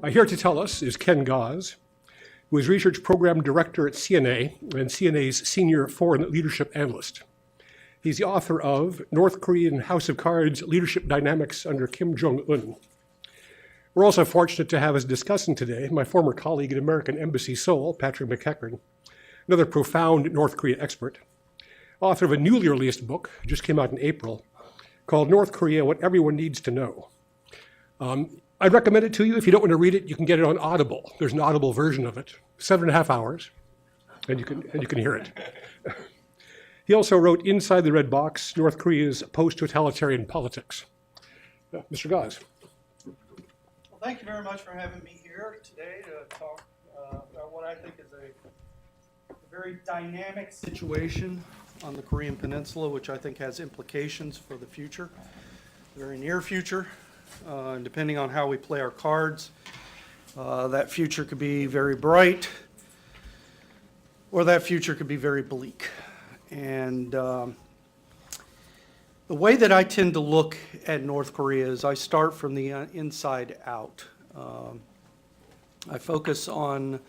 Here to tell us is Ken Gause, who is Research Program Director at CNA and CNA's Senior Foreign Leadership Analyst. He's the author of North Korean House of Cards, Leadership Dynamics under Kim Jong-un. We're also fortunate to have as discussant today my former colleague at American Embassy Seoul, Patrick McEachern, another profound North Korea expert, author of a newly released book, just came out in April, called North Korea, What Everyone Needs to Know. I'd recommend it to you. If you don't want to read it, you can get it on Audible. There's an Audible version of it, 7.5 hours, and you can hear it. He also wrote Inside the Red Box, North Korea's Post-Totalitarian Politics. Mr. Gause. Well, thank you very much for having me here today to talk about what I think is a very dynamic situation on the Korean Peninsula, which I think has implications for the future, the very near future. And depending on how we play our cards, that future could be very bright, or that future could be very bleak. And the way that I tend to look at North Korea is I start from the inside out. I focus on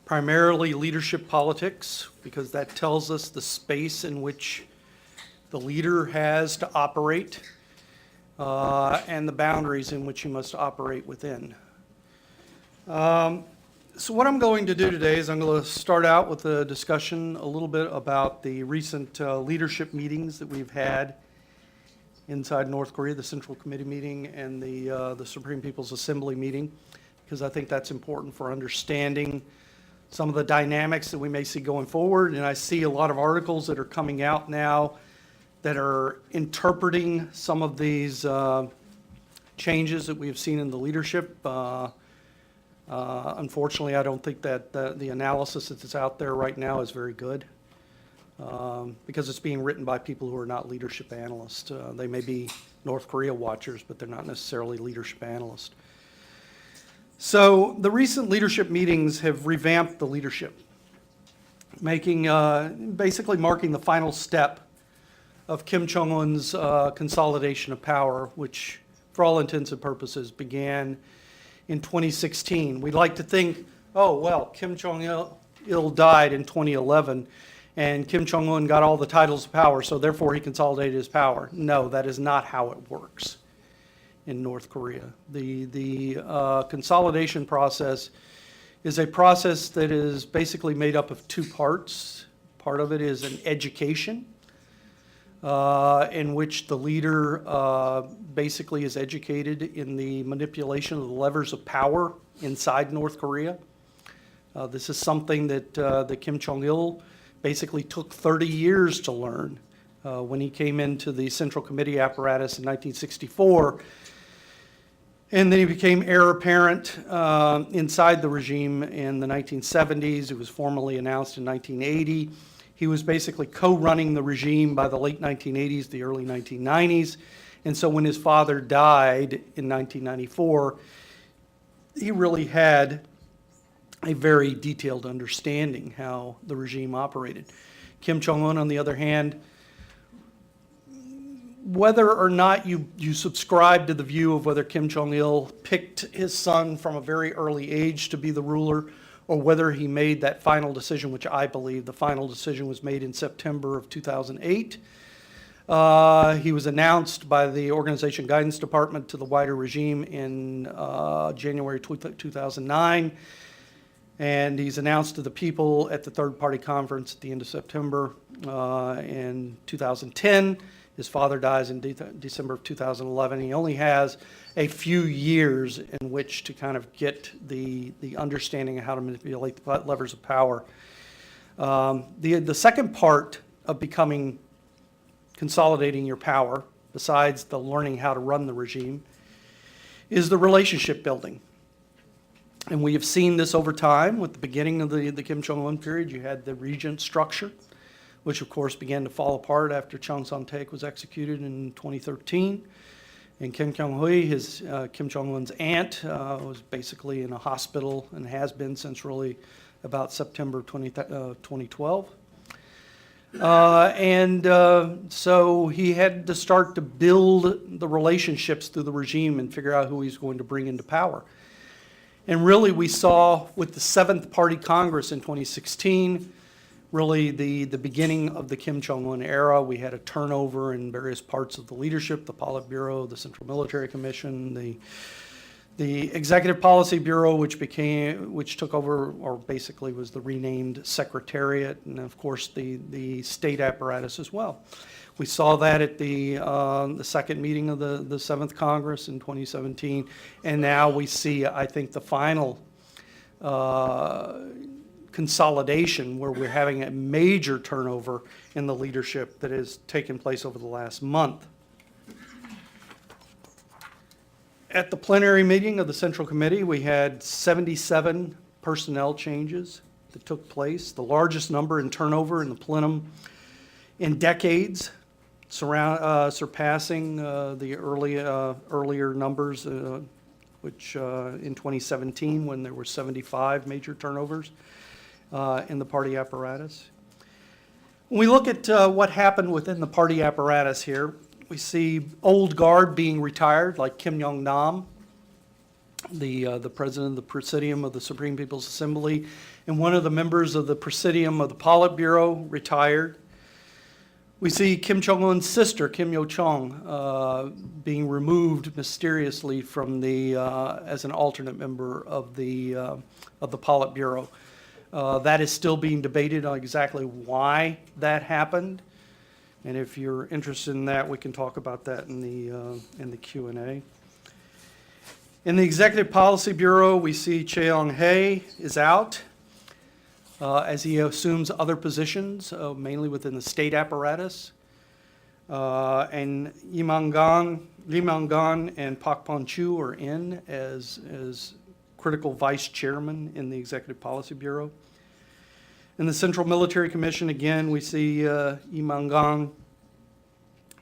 primarily leadership politics because that tells us the space in which the leader has to operate and the boundaries in which you must operate within. So what I'm going to do today is I'm going to start out with a discussion a little bit about the recent leadership meetings that we've had inside North Korea, the Central Committee meeting and the Supreme People's Assembly meeting, because I think that's important for understanding some of the dynamics that we may see going forward. And I see a lot of articles that are coming out now that are interpreting some of these changes that we have seen in the leadership. Unfortunately, I don't think that the analysis that's out there right now is very good because it's being written by people who are not leadership analysts. They may be North Korea watchers, but they're not necessarily leadership analysts. So the recent leadership meetings have revamped the leadership, basically marking the final step of Kim Jong-un's consolidation of power, which for all intents and purposes began in 2016. We'd like to think, oh, well, Kim Jong-il died in 2011, and Kim Jong-un got all the titles of power, so therefore he consolidated his power. No, that is not how it works in North Korea. The consolidation process is a process that is basically made up of two parts. Part of it is an education, in which the leader basically is educated in the manipulation of the levers of power inside North Korea. This is something that Kim Jong-il basically took 30 years to learn when he came into the Central Committee apparatus in 1964. And then he became heir apparent inside the regime in the 1970s. It was formally announced in 1980. He was basically co-running the regime by the late 1980s, the early 1990s. And so when his father died in 1994, he really had a very detailed understanding how the regime operated. Kim Jong-un, on the other hand, whether or not you subscribe to the view of whether Kim Jong-il picked his son from a very early age to be the ruler, or whether he made that final decision, which I believe the final decision was made in September of 2008. He was announced by the Organization Guidance Department to the wider regime in January 2009, and he's announced to the people at the third-party conference at the end of September in 2010. His father dies in December of 2011. He only has a few years in which to kind of get the understanding of how to manipulate the levers of power. The second part of consolidating your power, besides the learning how to run the regime, is the relationship building. And we have seen this over time. With the beginning of the Kim Jong-un period, you had the regent structure, which of course began to fall apart after Chung Son-taek was executed in 2013. And Kim Jong-hui, Kim Jong-un's aunt, was basically in a hospital and has been since really about September 2012. So he had to start to build the relationships through the regime and figure out who he's going to bring into power. And really, we saw with the 7th Party Congress in 2016, really the beginning of the Kim Jong-un era. We had a turnover in various parts of the leadership, the Politburo, the Central Military Commission, the Executive Policy Bureau, which took over, or basically was the renamed Secretariat, and of course the state apparatus as well. We saw that at the second meeting of the 7th Congress in 2017, and now we see, I think, the final consolidation where we're having a major turnover in the leadership that has taken place over the last month. At the plenary meeting of the Central Committee, we had 77 personnel changes that took place, the largest number in turnover in the plenum in decades, surpassing the earlier numbers, which in 2017 when there were 75 major turnovers in the party apparatus. When we look at what happened within the party apparatus here, we see old guard being retired, like Kim Jong-un, the president of the Presidium of the Supreme People's Assembly, and one of the members of the Presidium of the Politburo retired. We see Kim Jong-un's sister, Kim Yo-chung, being removed mysteriously from as an alternate member of the Politburo. That is still being debated on exactly why that happened. And if you're interested in that, we can talk about that in the Q&A. In the Executive Policy Bureau, we see Cheong-hae is out as he assumes other positions, mainly within the state apparatus. And Lee Myung-gun and Pak Pon-chu are in as critical vice chairman in the Executive Policy Bureau. In the Central Military Commission, again, we see Lee Myung-gun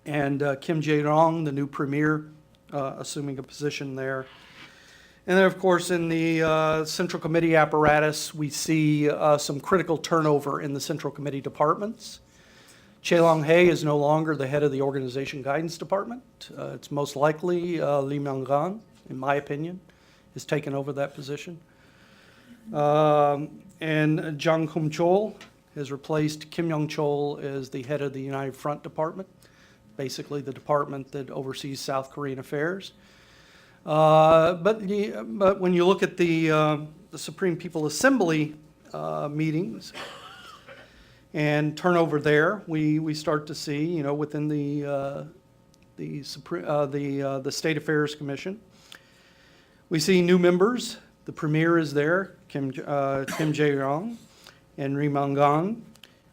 and Kim Jae-rong, the new premier, assuming a position there. And then, of course, in the Central Committee apparatus, we see some critical turnover in the Central Committee departments. Cheong-hae is no longer the head of the Organization Guidance Department. It's most likely Lee Myung-gun, in my opinion, has taken over that position. And Jang Kum-chol has replaced Kim Young-chol as the head of the United Front Department, basically the department that oversees South Korean affairs. But when you look at the Supreme People's Assembly meetings and turnover there, we start to see, within the State Affairs Commission, we see new members. The premier is there, Kim Jae-rong and Lee Myung-gun,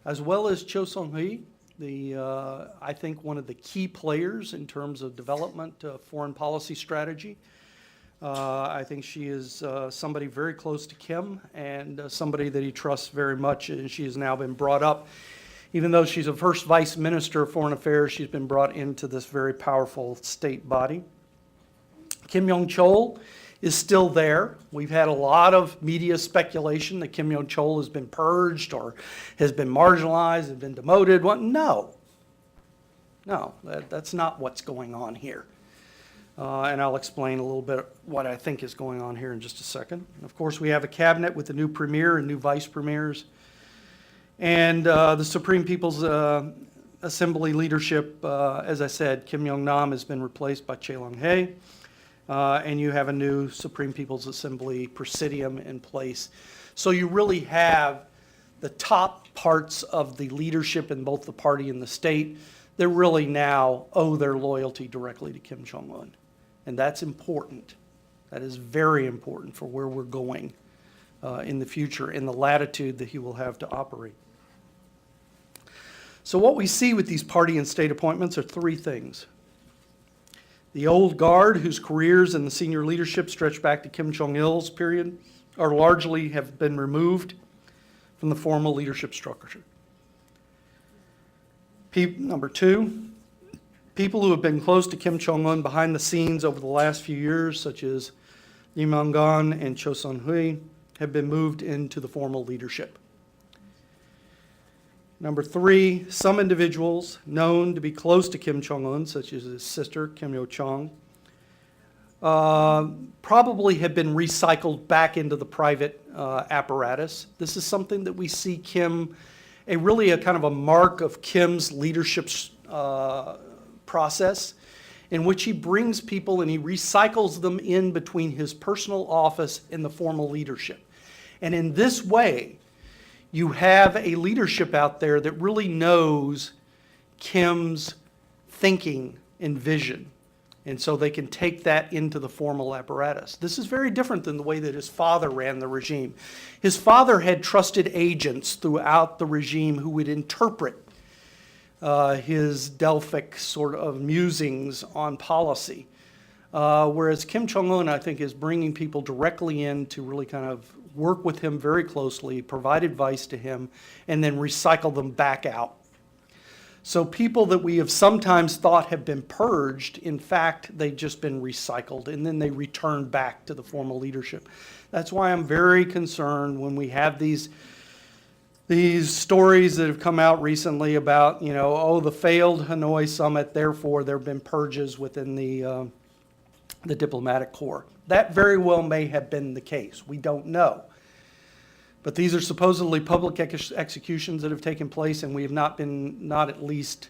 as well as Cho Sung-hee, I think one of the key players in terms of development of foreign policy strategy. I think she is somebody very close to Kim and somebody that he trusts very much, and she has now been brought up. Even though she's a first vice minister of foreign affairs, she's been brought into this very powerful state body. Kim Young-chol is still there. We've had a lot of media speculation that Kim Young-chol has been purged or has been marginalized, has been demoted. What? No, that's not what's going on here. And I'll explain a little bit what I think is going on here in just a second. Of course, we have a cabinet with a new premier and new vice premiers. And the Supreme People's Assembly leadership, as I said, Kim Jong-nam has been replaced by Cheong-hae. And you have a new Supreme People's Assembly presidium in place. So you really have the top parts of the leadership in both the party and the state that really now owe their loyalty directly to Kim Jong-un. And that's important. That is very important for where we're going in the future and the latitude that he will have to operate. So what we see with these party and state appointments are three things. The old guard, whose careers in the senior leadership stretch back to Kim Jong-il's period, are largely have been removed from the formal leadership structure. Number two, people who have been close to Kim Jong-un behind the scenes over the last few years, such as Lee Myung-gun and Cho Sung-hee, have been moved into the formal leadership. Number three, some individuals known to be close to Kim Jong-un, such as his sister, Kim Yo-chung, probably have been recycled back into the private apparatus. This is something that we see Kim, a kind of a mark of Kim's leadership process, in which he brings people and he recycles them in between his personal office and the formal leadership. And in this way, you have a leadership out there that really knows Kim's thinking and vision. And so they can take that into the formal apparatus. This is very different than the way that his father ran the regime. His father had trusted agents throughout the regime who would interpret his Delphic sort of musings on policy. Whereas Kim Jong-un, I think, is bringing people directly in to really kind of work with him very closely, provide advice to him, and then recycle them back out. So people that we have sometimes thought have been purged, in fact, they've just been recycled, and then they return back to the formal leadership. That's why I'm very concerned when we have these stories that have come out recently about, the failed Hanoi summit, therefore there have been purges within the diplomatic corps. That very well may have been the case. We don't know. But these are supposedly public executions that have taken place, and we have not at least,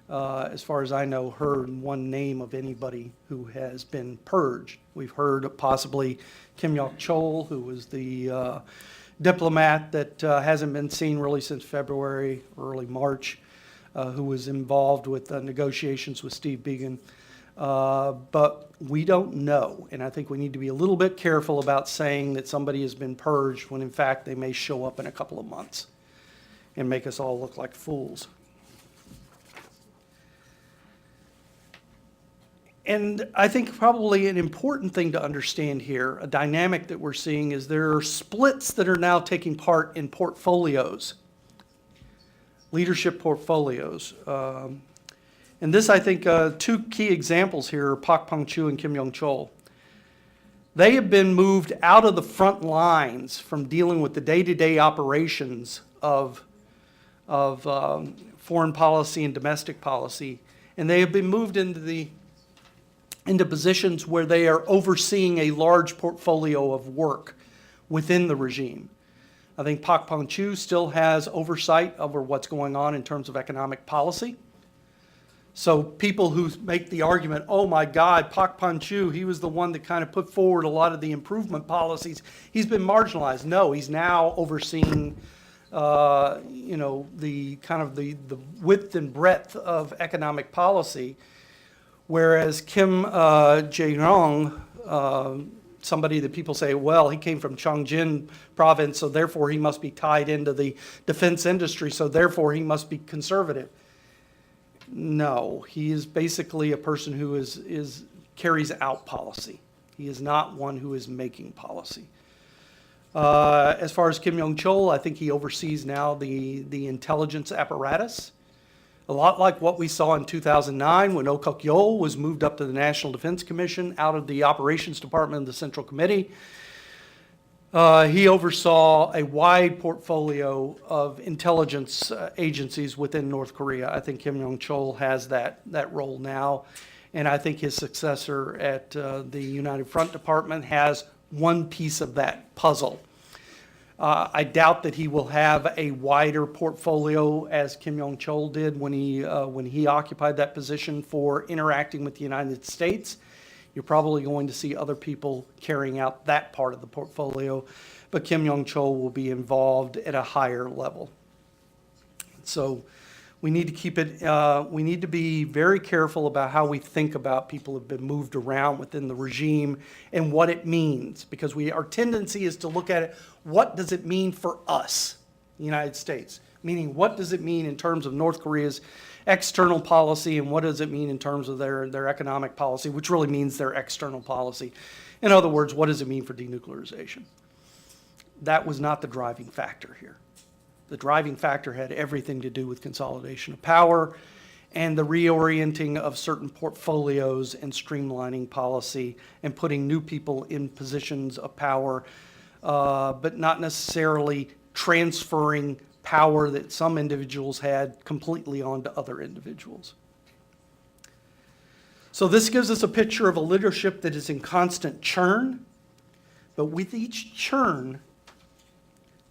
as far as I know, heard one name of anybody who has been purged. We've heard possibly Kim Jong-un, who was the diplomat that hasn't been seen really since February, early March, who was involved with negotiations with Steve Biegun. But we don't know, and I think we need to be a little bit careful about saying that somebody has been purged when in fact they may show up in a couple of months and make us all look like fools. And I think probably an important thing to understand here, a dynamic that we're seeing, is there are splits that are now taking part in portfolios, leadership portfolios. And this, I think, two key examples here are Pak Pang-chu and Kim Yong-chol. They have been moved out of the front lines from dealing with the day-to-day operations of foreign policy and domestic policy, and they have been moved into positions where they are overseeing a large portfolio of work within the regime. I think Pak Pang-chu still has oversight over what's going on in terms of economic policy. So people who make the argument, oh my God, Pak Pang-chu, he was the one that kind of put forward a lot of the improvement policies. He's been marginalized. No, he's now overseeing, the kind of the width and breadth of economic policy. Whereas Kim Jae-yong, somebody that people say, well, he came from Cheongjin province, so therefore he must be tied into the defense industry, so therefore he must be conservative. No, he is basically a person who carries out policy. He is not one who is making policy. As far as Kim Yong-chol, I think he oversees now the intelligence apparatus. A lot like what we saw in 2009 when Oh Kuk-yeol was moved up to the National Defense Commission out of the Operations Department of the Central Committee. He oversaw a wide portfolio of intelligence agencies within North Korea. I think Kim Yong-chol has that role now, and I think his successor at the United Front Department has one piece of that puzzle. I doubt that he will have a wider portfolio as Kim Yong-chol did when he occupied that position for interacting with the United States. You're probably going to see other people carrying out that part of the portfolio, but Kim Yong-chol will be involved at a higher level. So we need to keep it, we need to be very careful about how we think about people who have been moved around within the regime and what it means, because our tendency is to look at it, what does it mean for us, the United States? Meaning, what does it mean in terms of North Korea's external policy, and what does it mean in terms of their economic policy, which really means their external policy. In other words, what does it mean for denuclearization? That was not the driving factor here. The driving factor had everything to do with consolidation of power and the reorienting of certain portfolios and streamlining policy and putting new people in positions of power, but not necessarily transferring power that some individuals had completely onto other individuals. So this gives us a picture of a leadership that is in constant churn, but with each churn,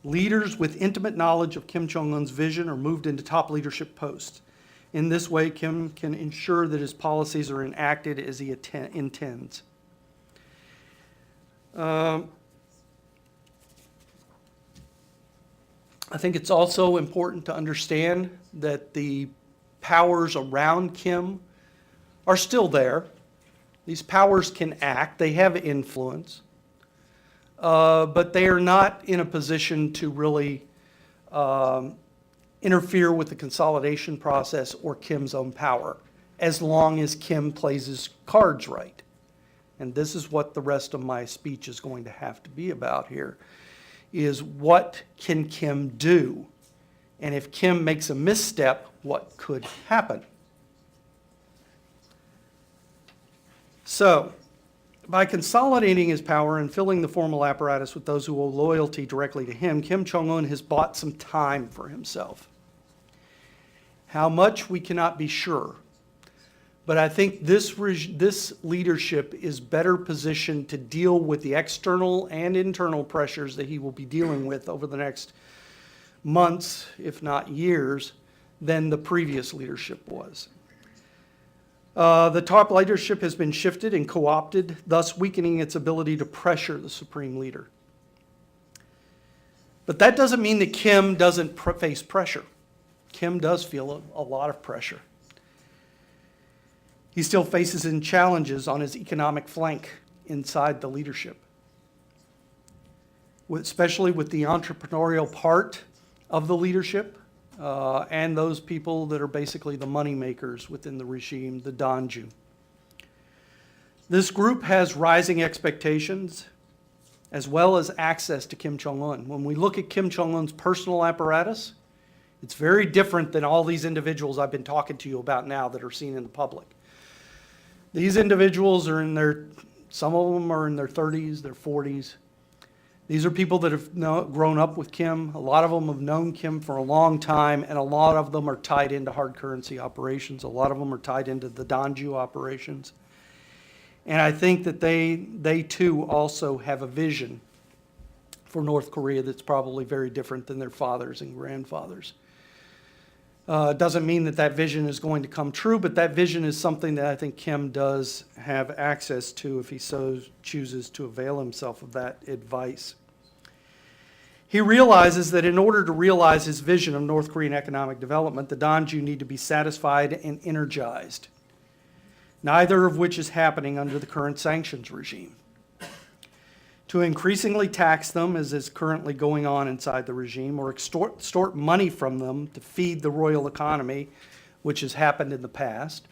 leaders with intimate knowledge of Kim Jong-un's vision are moved into top leadership posts. In this way, Kim can ensure that his policies are enacted as he intends. I think it's also important to understand that the powers around Kim are still there. These powers can act, they have influence, but they are not in a position to really interfere with the consolidation process or Kim's own power, as long as Kim plays his cards right. And this is what the rest of my speech is going to have to be about here, is what can Kim do? And if Kim makes a misstep, what could happen? So, by consolidating his power and filling the formal apparatus with those who owe loyalty directly to him, Kim Jong-un has bought some time for himself. How much, we cannot be sure. But I think this leadership is better positioned to deal with the external and internal pressures that he will be dealing with over the next months, if not years, than the previous leadership was. The top leadership has been shifted and co-opted, thus weakening its ability to pressure the supreme leader. But that doesn't mean that Kim doesn't face pressure. Kim does feel a lot of pressure. He still faces challenges on his economic flank inside the leadership, especially with the entrepreneurial part of the leadership and those people that are basically the money makers within the regime, the Danju. This group has rising expectations as well as access to Kim Jong-un. When we look at Kim Jong-un's personal apparatus, it's very different than all these individuals I've been talking to you about now that are seen in the public. These individuals are some of them are in their 30s, their 40s. These are people that have grown up with Kim. A lot of them have known Kim for a long time, and a lot of them are tied into hard currency operations. A lot of them are tied into the Danju operations. And I think that they too also have a vision for North Korea that's probably very different than their fathers and grandfathers. Doesn't mean that that vision is going to come true, but that vision is something that I think Kim does have access to if he so chooses to avail himself of that advice. He realizes that in order to realize his vision of North Korean economic development, the Danju need to be satisfied and energized, neither of which is happening under the current sanctions regime. To increasingly tax them, as is currently going on inside the regime, or extort money from them to feed the royal economy, which has happened in the past,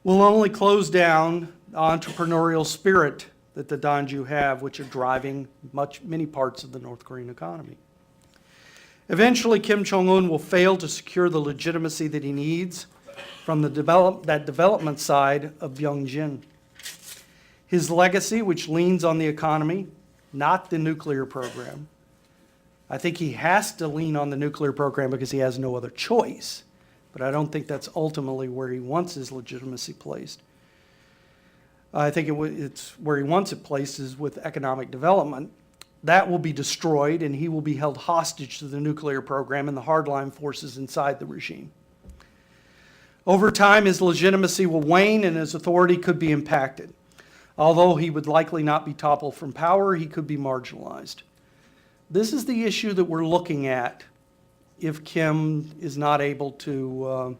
will only close down the entrepreneurial spirit that the Danju have, which are driving many parts of the North Korean economy. Eventually, Kim Jong-un will fail to secure the legitimacy that he needs from that development side of Byungjin. His legacy, which leans on the economy, not the nuclear program. I think he has to lean on the nuclear program because he has no other choice, but I don't think that's ultimately where he wants his legitimacy placed. I think it's where he wants it placed is with economic development. That will be destroyed, and he will be held hostage to the nuclear program and the hardline forces inside the regime. Over time, his legitimacy will wane and his authority could be impacted. Although he would likely not be toppled from power, he could be marginalized. This is the issue that we're looking at if Kim is not able to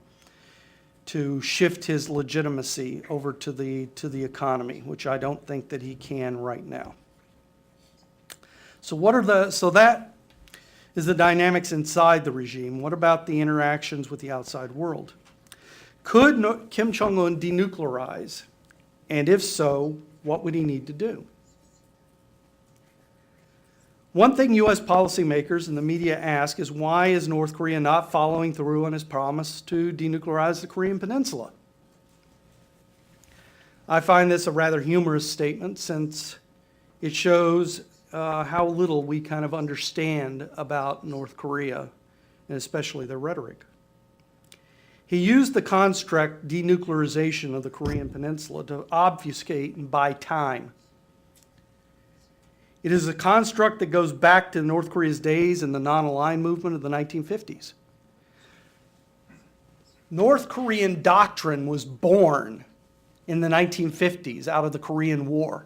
shift his legitimacy over to the economy, which I don't think that he can right now. So that is the dynamics inside the regime. What about the interactions with the outside world? Could Kim Jong-un denuclearize? And if so, what would he need to do? One thing U.S. policymakers and the media ask is, why is North Korea not following through on his promise to denuclearize the Korean Peninsula? I find this a rather humorous statement since it shows how little we kind of understand about North Korea, and especially their rhetoric. He used the construct denuclearization of the Korean Peninsula to obfuscate and buy time. It is a construct that goes back to North Korea's days in the non-aligned movement of the 1950s. North Korean doctrine was born in the 1950s out of the Korean War.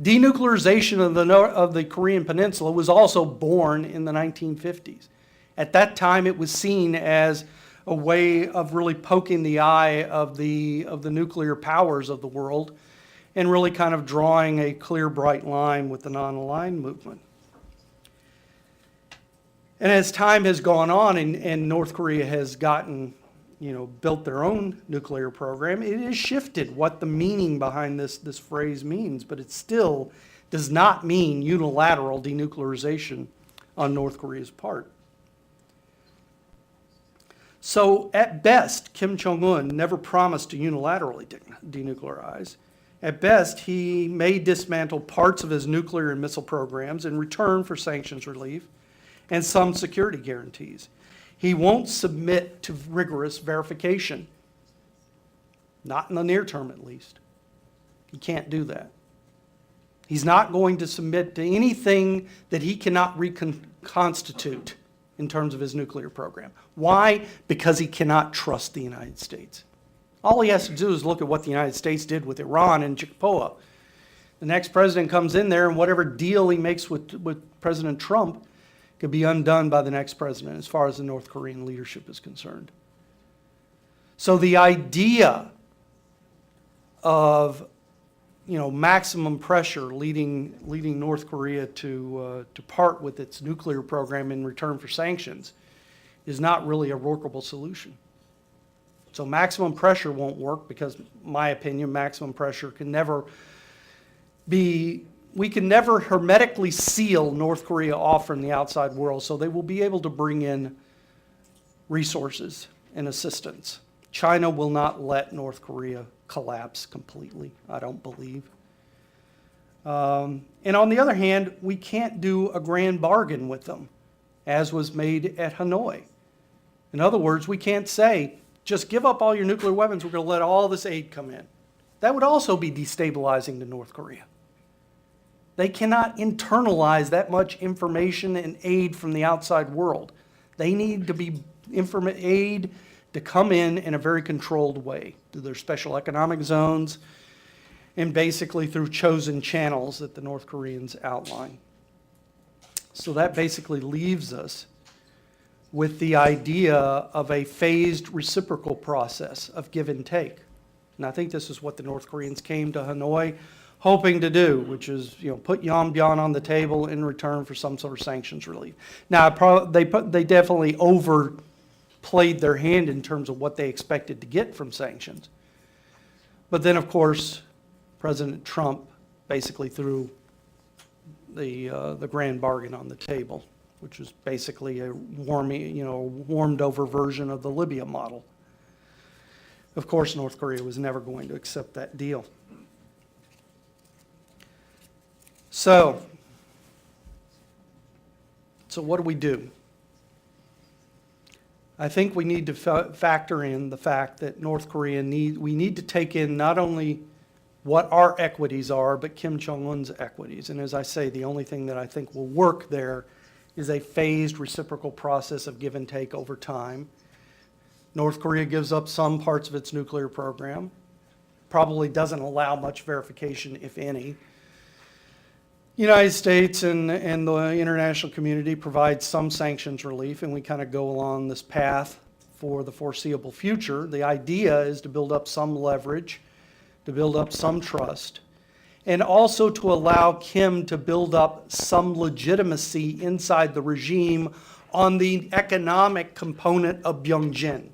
Denuclearization of the Korean Peninsula was also born in the 1950s. At that time, it was seen as a way of really poking the eye of the nuclear powers of the world and really kind of drawing a clear, bright line with the non-aligned movement. And as time has gone on and North Korea has gotten, built their own nuclear program, it has shifted what the meaning behind this phrase means, but it still does not mean unilateral denuclearization on North Korea's part. So at best, Kim Jong-un never promised to unilaterally denuclearize. At best, he may dismantle parts of his nuclear and missile programs in return for sanctions relief and some security guarantees. He won't submit to rigorous verification, not in the near term at least. He can't do that. He's not going to submit to anything that he cannot reconstitute in terms of his nuclear program. Why? Because he cannot trust the United States. All he has to do is look at what the United States did with Iran and Tokola. The next president comes in there, and whatever deal he makes with President Trump could be undone by the next president as far as the North Korean leadership is concerned. So the idea of maximum pressure leading North Korea to part with its nuclear program in return for sanctions is not really a workable solution. So maximum pressure won't work because, in my opinion, maximum pressure can never be, we can never hermetically seal North Korea off from the outside world, so they will be able to bring in resources and assistance. China will not let North Korea collapse completely, I don't believe. And on the other hand, we can't do a grand bargain with them, as was made at Hanoi. In other words, we can't say, just give up all your nuclear weapons, we're going to let all this aid come in. That would also be destabilizing to North Korea. They cannot internalize that much information and aid from the outside world. They need to be aid to come in a very controlled way through their special economic zones and basically through chosen channels that the North Koreans outline. So that basically leaves us with the idea of a phased reciprocal process of give and take. And I think this is what the North Koreans came to Hanoi hoping to do, which is put Yongbyon on the table in return for some sort of sanctions relief. Now, they definitely overplayed their hand in terms of what they expected to get from sanctions. But then, of course, President Trump basically threw the grand bargain on the table, which was basically a warmed over version of the Libya model. Of course, North Korea was never going to accept that deal. So what do we do? I think we need to factor in the fact that North Korea we need to take in not only what our equities are, but Kim Jong-un's equities. And as I say, the only thing that I think will work there is a phased reciprocal process of give and take over time. North Korea gives up some parts of its nuclear program, probably doesn't allow much verification, if any. United States and the international community provide some sanctions relief, and we kind of go along this path for the foreseeable future. The idea is to build up some leverage, to build up some trust, and also to allow Kim to build up some legitimacy inside the regime on the economic component of Byungjin.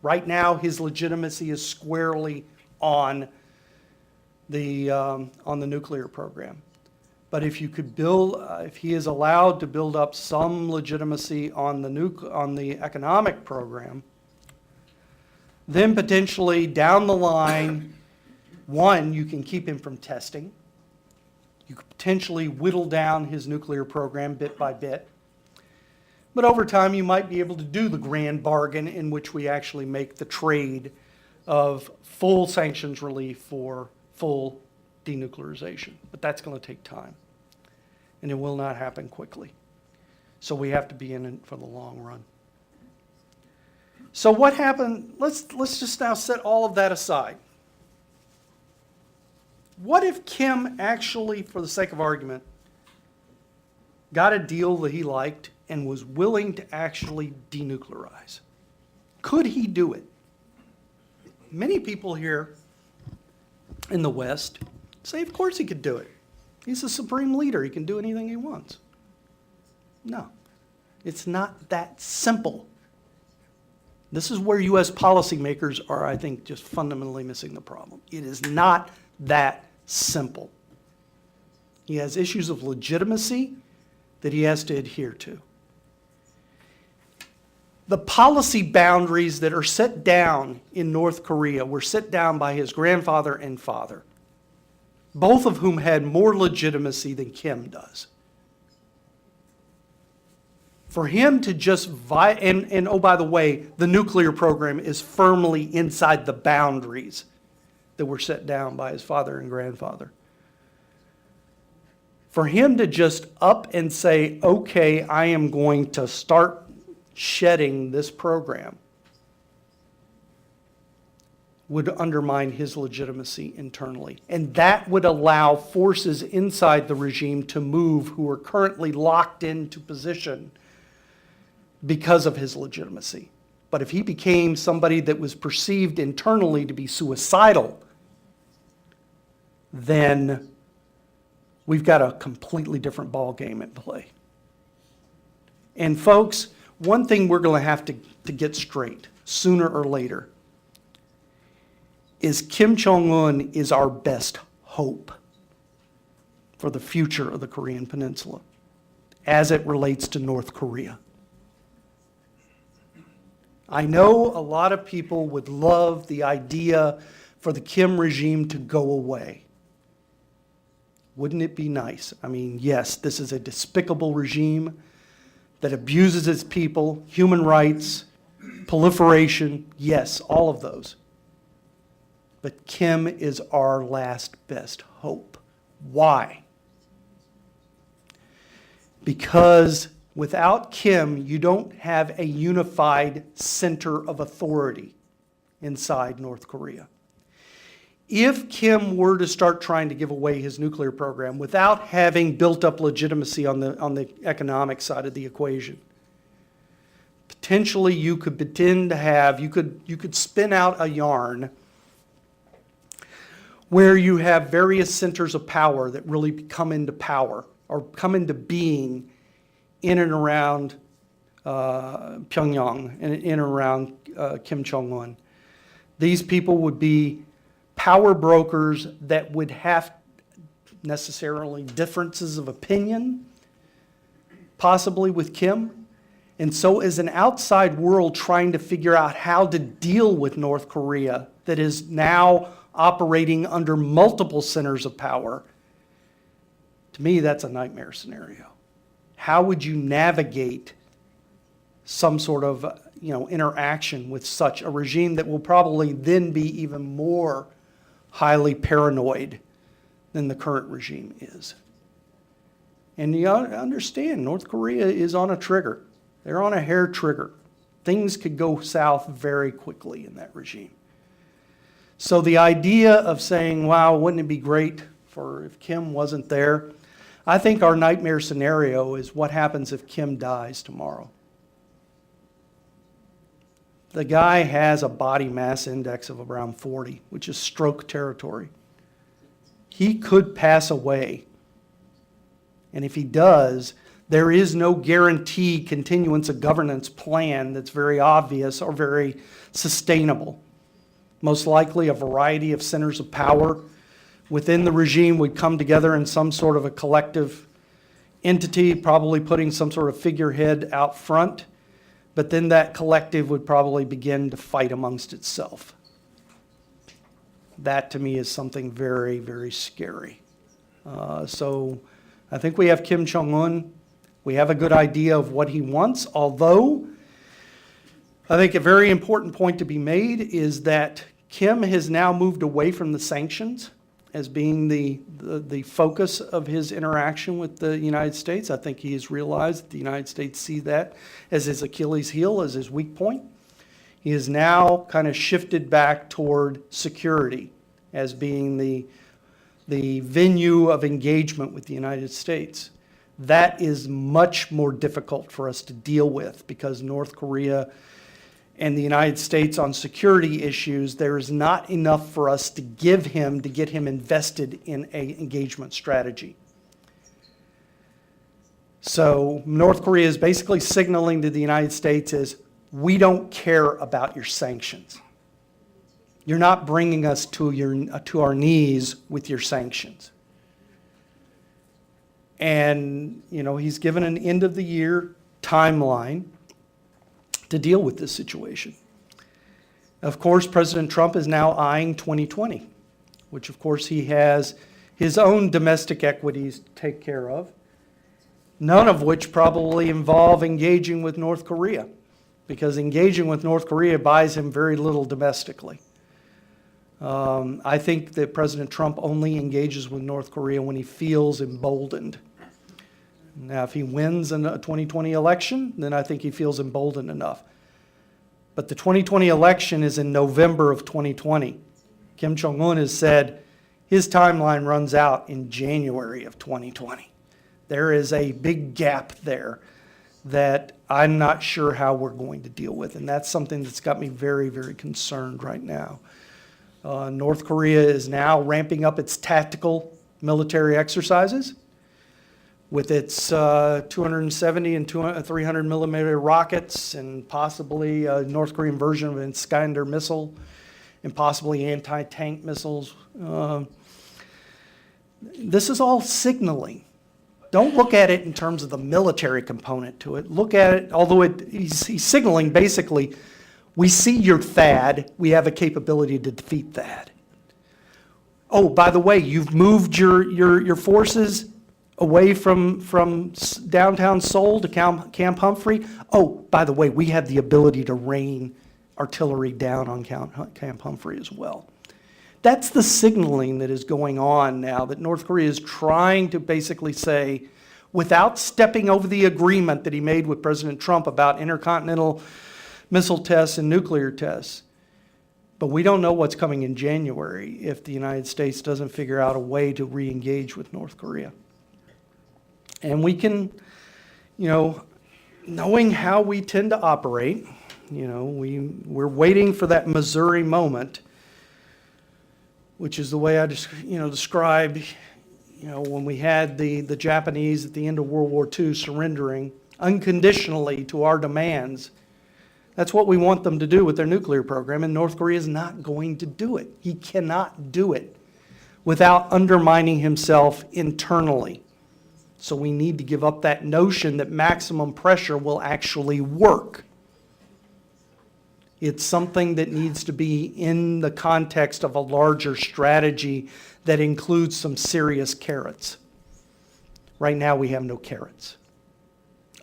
Right now, his legitimacy is squarely on the nuclear program. But if if he is allowed to build up some legitimacy on the economic program, then potentially down the line, one, you can keep him from testing. You could potentially whittle down his nuclear program bit by bit. But over time, you might be able to do the grand bargain in which we actually make the trade of full sanctions relief for full denuclearization. But that's going to take time, and it will not happen quickly. So we have to be in it for the long run. So what happened? Let's just now set all of that aside. What if Kim actually, for the sake of argument, got a deal that he liked and was willing to actually denuclearize? Could he do it? Many people here in the West say, of course he could do it. He's the supreme leader. He can do anything he wants. No, it's not that simple. This is where U.S. policymakers are, I think, just fundamentally missing the problem. It is not that simple. He has issues of legitimacy that he has to adhere to. The policy boundaries that are set down in North Korea were set down by his grandfather and father, both of whom had more legitimacy than Kim does. For him to just, and oh, by the way, the nuclear program is firmly inside the boundaries that were set down by his father and grandfather. For him to just up and say, okay, I am going to start shedding this program, would undermine his legitimacy internally. And that would allow forces inside the regime to move who are currently locked into position because of his legitimacy. But if he became somebody that was perceived internally to be suicidal, then we've got a completely different ball game at play. And folks, one thing we're going to have to get straight sooner or later is Kim Jong-un is our best hope for the future of the Korean Peninsula as it relates to North Korea. I know a lot of people would love the idea for the Kim regime to go away. Wouldn't it be nice? I mean, yes, this is a despicable regime that abuses its people, human rights, proliferation, yes, all of those. But Kim is our last best hope. Why? Because without Kim, you don't have a unified center of authority inside North Korea. If Kim were to start trying to give away his nuclear program without having built up legitimacy on the economic side of the equation, potentially you could pretend to have, you could spin out a yarn where you have various centers of power that really come into power or come into being in and around Pyongyang and in and around Kim Jong-un. These people would be power brokers that would have necessarily differences of opinion, possibly with Kim. And so as an outside world trying to figure out how to deal with North Korea that is now operating under multiple centers of power, to me that's a nightmare scenario. How would you navigate some sort of interaction with such a regime that will probably then be even more highly paranoid than the current regime is? And you understand, North Korea is on a trigger. They're on a hair trigger. Things could go south very quickly in that regime. So the idea of saying, wow, wouldn't it be great for if Kim wasn't there? I think our nightmare scenario is what happens if Kim dies tomorrow. The guy has a body mass index of around 40, which is stroke territory. He could pass away. And if he does, there is no guaranteed continuance of governance plan that's very obvious or very sustainable. Most likely a variety of centers of power within the regime would come together in some sort of a collective entity, probably putting some sort of figurehead out front. But then that collective would probably begin to fight amongst itself. That to me is something very, very scary. So I think we have Kim Jong-un. We have a good idea of what he wants, although I think a very important point to be made is that Kim has now moved away from the sanctions as being the focus of his interaction with the United States. I think he has realized that the United States see that as his Achilles heel, as his weak point. He has now kind of shifted back toward security as being the venue of engagement with the United States. That is much more difficult for us to deal with because North Korea and the United States on security issues, there is not enough for us to give him to get him invested in an engagement strategy. So North Korea is basically signaling to the United States is, we don't care about your sanctions. You're not bringing us to our knees with your sanctions. And, he's given an end of the year timeline to deal with this situation. Of course, President Trump is now eyeing 2020, which of course he has his own domestic equities to take care of, none of which probably involve engaging with North Korea, because engaging with North Korea buys him very little domestically. I think that President Trump only engages with North Korea when he feels emboldened. Now, if he wins in a 2020 election, then I think he feels emboldened enough. But the 2020 election is in November of 2020. Kim Jong-un has said his timeline runs out in January of 2020. There is a big gap there that I'm not sure how we're going to deal with, and that's something that's got me very, very concerned right now. North Korea is now ramping up its tactical military exercises with its 270 and 300 millimeter rockets and possibly a North Korean version of an Iskander missile and possibly anti-tank missiles. This is all signaling. Don't look at it in terms of the military component to it. Look at it, although he's signaling basically, we see your THAAD, we have a capability to defeat THAAD. Oh, by the way, you've moved your forces away from downtown Seoul to Camp Humphrey. Oh, by the way, we have the ability to rain artillery down on Camp Humphrey as well. That's the signaling that is going on now, that North Korea is trying to basically say, without stepping over the agreement that he made with President Trump about intercontinental missile tests and nuclear tests, but we don't know what's coming in January if the United States doesn't figure out a way to re-engage with North Korea. And we can, knowing how we tend to operate, we're waiting for that Missouri moment, which is the way I described, when we had the Japanese at the end of World War II surrendering unconditionally to our demands. That's what we want them to do with their nuclear program, and North Korea is not going to do it. He cannot do it without undermining himself internally. So we need to give up that notion that maximum pressure will actually work. It's something that needs to be in the context of a larger strategy that includes some serious carrots. Right now we have no carrots,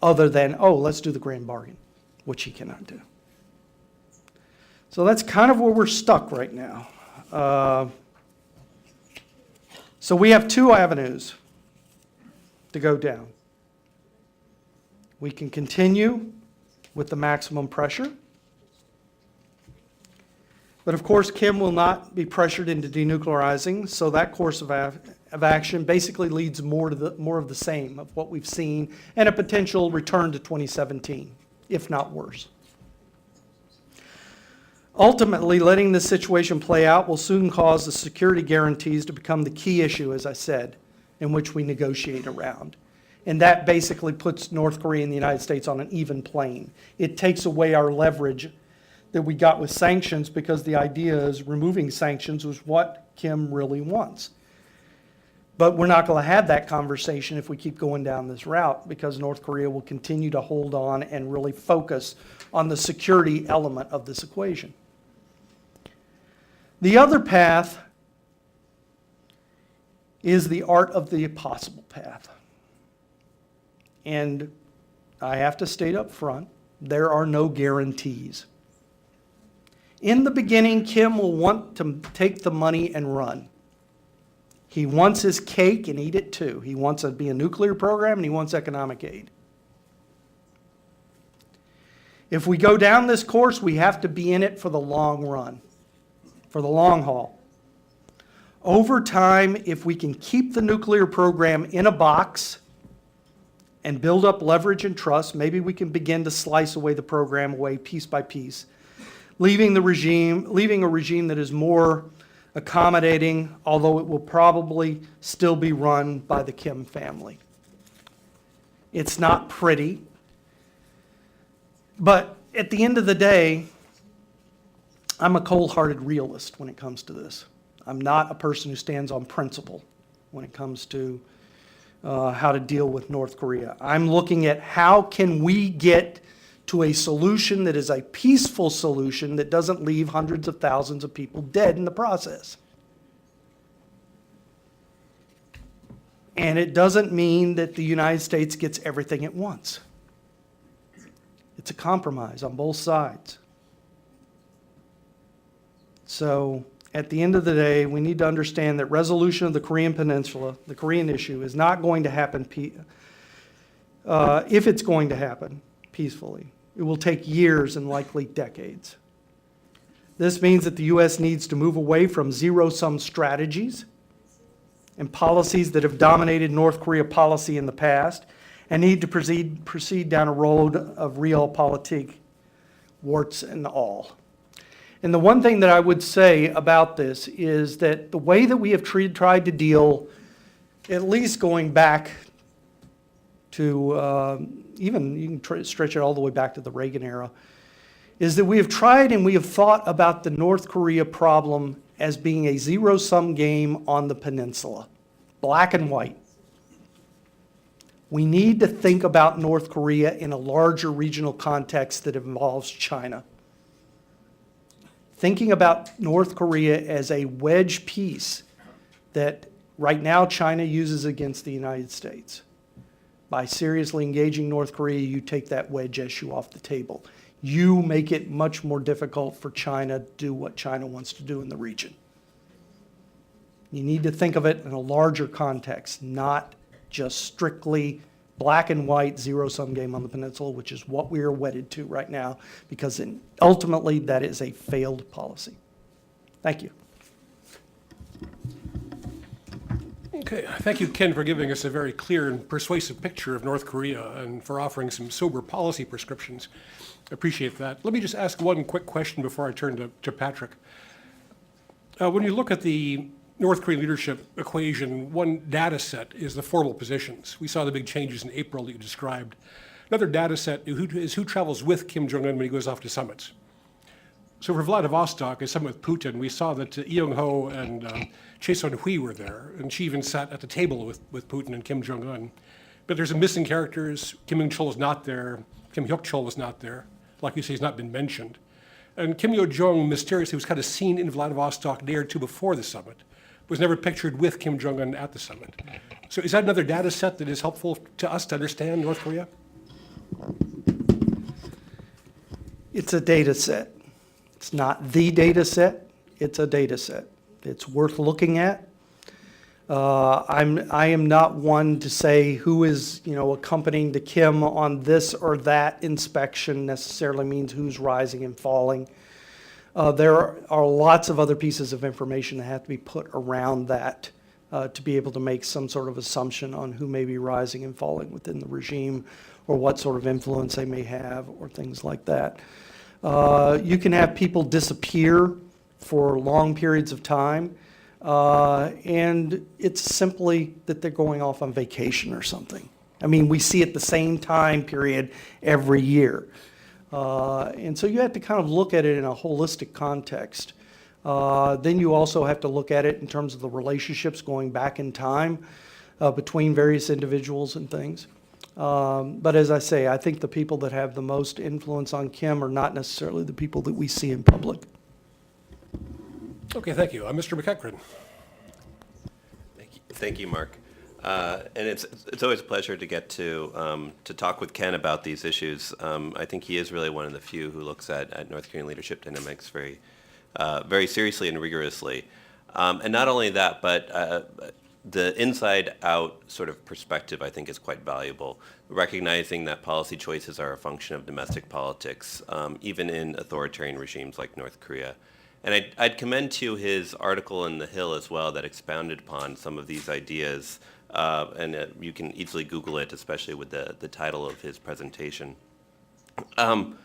other than, let's do the grand bargain, which he cannot do. So that's kind of where we're stuck right now. So we have two avenues to go down. We can continue with the maximum pressure. But of course, Kim will not be pressured into denuclearizing, so that course of action basically leads more of the same of what we've seen and a potential return to 2017, if not worse. Ultimately, letting this situation play out will soon cause the security guarantees to become the key issue, as I said, in which we negotiate around. And that basically puts North Korea and the United States on an even plane. It takes away our leverage that we got with sanctions, because the idea is removing sanctions was what Kim really wants. But we're not going to have that conversation if we keep going down this route, because North Korea will continue to hold on and really focus on the security element of this equation. The other path is the art of the possible path. And I have to state up front, there are no guarantees. In the beginning, Kim will want to take the money and run. He wants his cake and eat it too. He wants to be a nuclear program and he wants economic aid. If we go down this course, we have to be in it for the long run, for the long haul. Over time, if we can keep the nuclear program in a box and build up leverage and trust, maybe we can begin to slice away the program away piece by piece, leaving a regime that is more accommodating, although it will probably still be run by the Kim family. It's not pretty, but at the end of the day, I'm a cold-hearted realist when it comes to this. I'm not a person who stands on principle when it comes to how to deal with North Korea. I'm looking at how can we get to a solution that is a peaceful solution that doesn't leave hundreds of thousands of people dead in the process. And it doesn't mean that the United States gets everything it wants. It's a compromise on both sides. So at the end of the day, we need to understand that resolution of the Korean Peninsula, the Korean issue, is not going to happen, if it's going to happen peacefully. It will take years and likely decades. This means that the U.S. needs to move away from zero-sum strategies and policies that have dominated North Korea policy in the past and need to proceed down a road of realpolitik, warts and all. And the one thing that I would say about this is that the way that we have tried to deal, at least going back to even you can stretch it all the way back to the Reagan era, is that we have tried and we have thought about the North Korea problem as being a zero-sum game on the peninsula, black and white. We need to think about North Korea in a larger regional context that involves China. Thinking about North Korea as a wedge piece that right now China uses against the United States. By seriously engaging North Korea, you take that wedge issue off the table. You make it much more difficult for China to do what China wants to do in the region. You need to think of it in a larger context, not just strictly black and white zero-sum game on the peninsula, which is what we are wedded to right now, because ultimately that is a failed policy. Thank you. Okay, thank you, Ken, for giving us a very clear and persuasive picture of North Korea and for offering some sober policy prescriptions. Appreciate that. Let me just ask one quick question before I turn to Patrick. When you look at the North Korean leadership equation, one data set is the formal positions. We saw the big changes in April that you described. Another data set is who travels with Kim Jong-un when he goes off to summits. So for Vladivostok, a summit with Putin, we saw that Young-ho and Chae Sun-hui were there, and she even sat at the table with Putin and Kim Jong-un. But there's some missing characters. Kim Young-chol is not there. Kim Hyok-chol is not there. Like you say, he's not been mentioned. And Kim Yo-jong mysteriously was kind of seen in Vladivostok a day or two before the summit, was never pictured with Kim Jong-un at the summit. So is that another data set that is helpful to us to understand North Korea? It's a data set. It's not the data set. It's a data set. It's worth looking at. I am not one to say who is, accompanying to Kim on this or that inspection necessarily means who's rising and falling. There are lots of other pieces of information that have to be put around that to be able to make some sort of assumption on who may be rising and falling within the regime or what sort of influence they may have or things like that. You can have people disappear for long periods of time, and it's simply that they're going off on vacation or something. I mean, we see it the same time period every year. And so you have to kind of look at it in a holistic context. Then you also have to look at it in terms of the relationships going back in time between various individuals and things. But as I say, I think the people that have the most influence on Kim are not necessarily the people that we see in public. Okay, thank you. Mr. McEachern. Thank you, Mark. And it's always a pleasure to get to talk with Ken about these issues. I think he is really one of the few who looks at North Korean leadership dynamics very seriously and rigorously. And not only that, but the inside-out sort of perspective, I think, is quite valuable, recognizing that policy choices are a function of domestic politics, even in authoritarian regimes like North Korea. And I'd commend to you his article in The Hill as well that expounded upon some of these ideas, and you can easily Google it, especially with the title of his presentation. And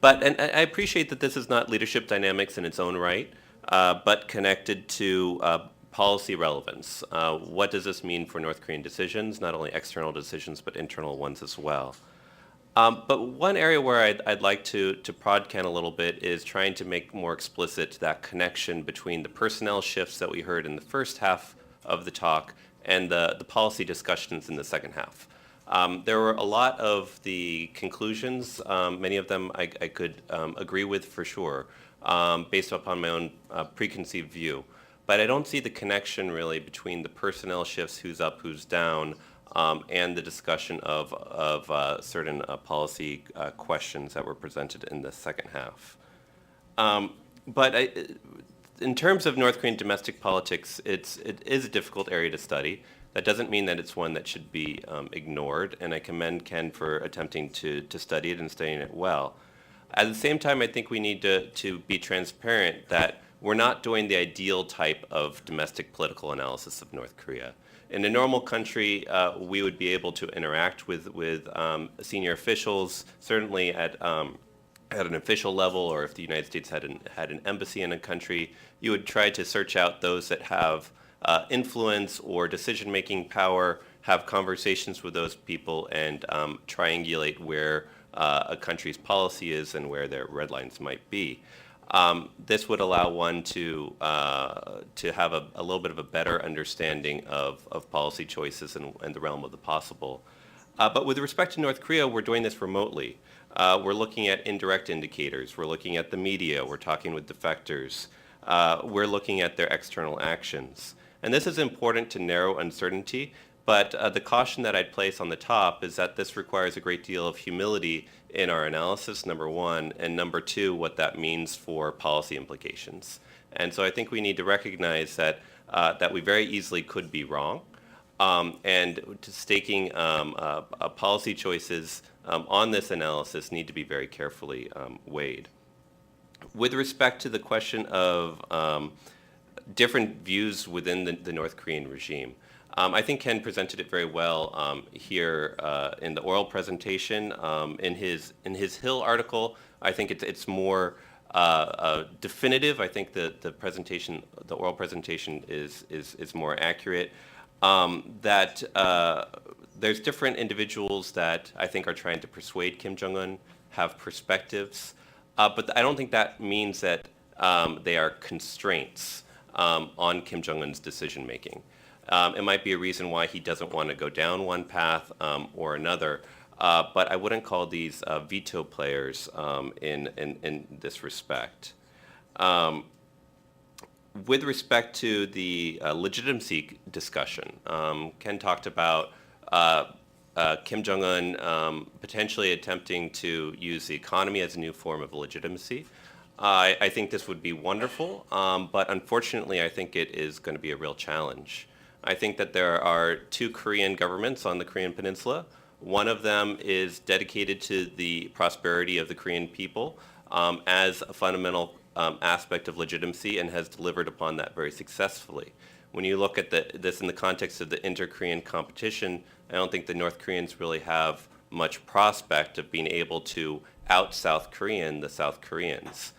I appreciate that this is not leadership dynamics in its own right, but connected to policy relevance. What does this mean for North Korean decisions, not only external decisions, but internal ones as well? But one area where I'd like to prod Ken a little bit is trying to make more explicit that connection between the personnel shifts that we heard in the first half of the talk and the policy discussions in the second half. There were a lot of the conclusions, many of them I could agree with for sure, based upon my own preconceived view. But I don't see the connection really between the personnel shifts, who's up, who's down, and the discussion of certain policy questions that were presented in the second half. In terms of North Korean domestic politics, it is a difficult area to study. That doesn't mean that it's one that should be ignored, and I commend Ken for attempting to study it and studying it well. At the same time, I think we need to be transparent that we're not doing the ideal type of domestic political analysis of North Korea. In a normal country, we would be able to interact with senior officials, certainly at an official level, or if the United States had an embassy in a country, you would try to search out those that have influence or decision-making power, have conversations with those people, and triangulate where a country's policy is and where their red lines might be. This would allow one to have a little bit of a better understanding of policy choices and the realm of the possible. But with respect to North Korea, we're doing this remotely. We're looking at indirect indicators. We're looking at the media. We're talking with defectors. We're looking at their external actions. And this is important to narrow uncertainty, but the caution that I'd place on the top is that this requires a great deal of humility in our analysis, number one, and number two, what that means for policy implications. And so I think we need to recognize that we very easily could be wrong, and staking policy choices on this analysis need to be very carefully weighed. With respect to the question of different views within the North Korean regime, I think Ken presented it very well here in the oral presentation. In his Hill article, I think it's more definitive. I think the oral presentation is more accurate. That there's different individuals that I think are trying to persuade Kim Jong-un, have perspectives, but I don't think that means that they are constraints on Kim Jong-un's decision making. It might be a reason why he doesn't want to go down one path or another, but I wouldn't call these veto players in this respect. With respect to the legitimacy discussion, Ken talked about Kim Jong-un potentially attempting to use the economy as a new form of legitimacy. I think this would be wonderful, but unfortunately I think it is going to be a real challenge. I think that there are two Korean governments on the Korean peninsula. One of them is dedicated to the prosperity of the Korean people as a fundamental aspect of legitimacy and has delivered upon that very successfully. When you look at this in the context of the inter-Korean competition, I don't think the North Koreans really have much prospect of being able to out-South Korean the South Koreans.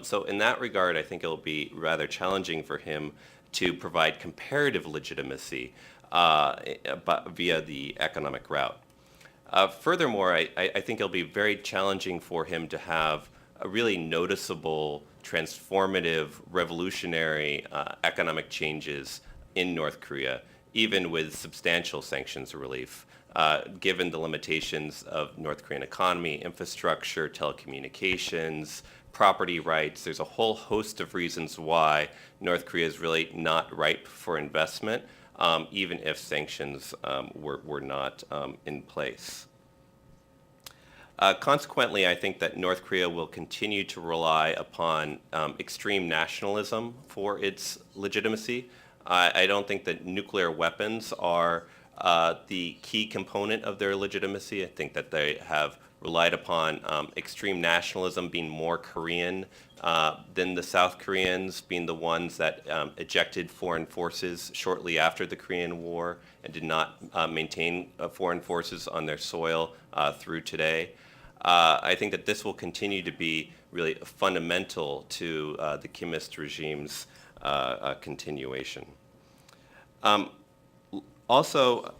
So in that regard, I think it'll be rather challenging for him to provide comparative legitimacy via the economic route. Furthermore, I think it'll be very challenging for him to have a really noticeable, transformative, revolutionary economic changes in North Korea, even with substantial sanctions relief, given the limitations of North Korean economy, infrastructure, telecommunications, property rights. There's a whole host of reasons why North Korea is really not ripe for investment. even if sanctions were not in place. Consequently, I think that North Korea will continue to rely upon extreme nationalism for its legitimacy. I don't think that nuclear weapons are the key component of their legitimacy. I think that they have relied upon extreme nationalism, being more Korean than the South Koreans, being the ones that ejected foreign forces shortly after the Korean War and did not maintain foreign forces on their soil through today. I think that this will continue to be really fundamental to the Kimist regime's continuation. Also,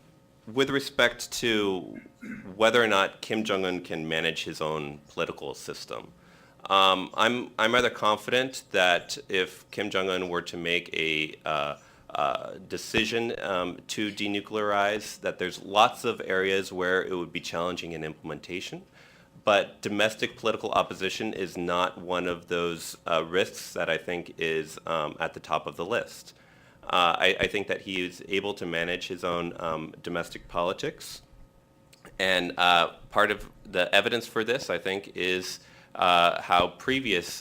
with respect to whether or not Kim Jong-un can manage his own political system, I'm rather confident that if Kim Jong-un were to make a decision to denuclearize, that there's lots of areas where it would be challenging in implementation. But domestic political opposition is not one of those risks that I think is at the top of the list. I think that he is able to manage his own domestic politics. And part of the evidence for this, I think, is how previous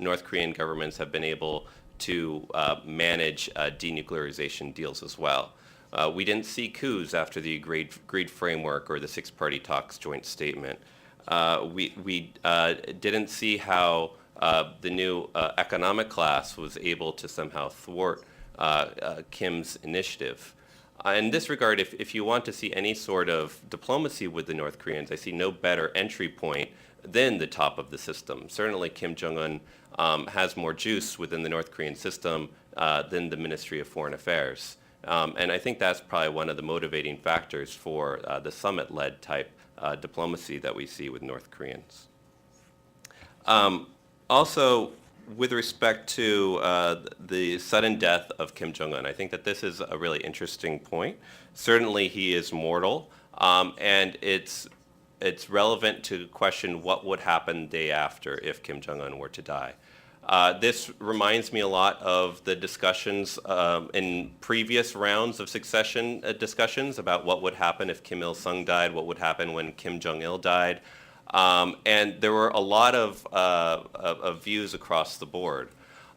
North Korean governments have been able to manage denuclearization deals as well. We didn't see coups after the agreed framework or the six-party talks joint statement. We didn't see how the new economic class was able to somehow thwart Kim's initiative. In this regard, if you want to see any sort of diplomacy with the North Koreans, I see no better entry point than the top of the system. Certainly Kim Jong-un has more juice within the North Korean system than the Ministry of Foreign Affairs. And I think that's probably one of the motivating factors for the summit-led type diplomacy that we see with North Koreans. Also, with respect to the sudden death of Kim Jong-un, I think that this is a really interesting point. Certainly he is mortal, and it's relevant to question what would happen day after if Kim Jong-un were to die. This reminds me a lot of the discussions in previous rounds of succession discussions about what would happen if Kim Il-sung died, what would happen when Kim Jong-il died. And there were a lot of views across the board.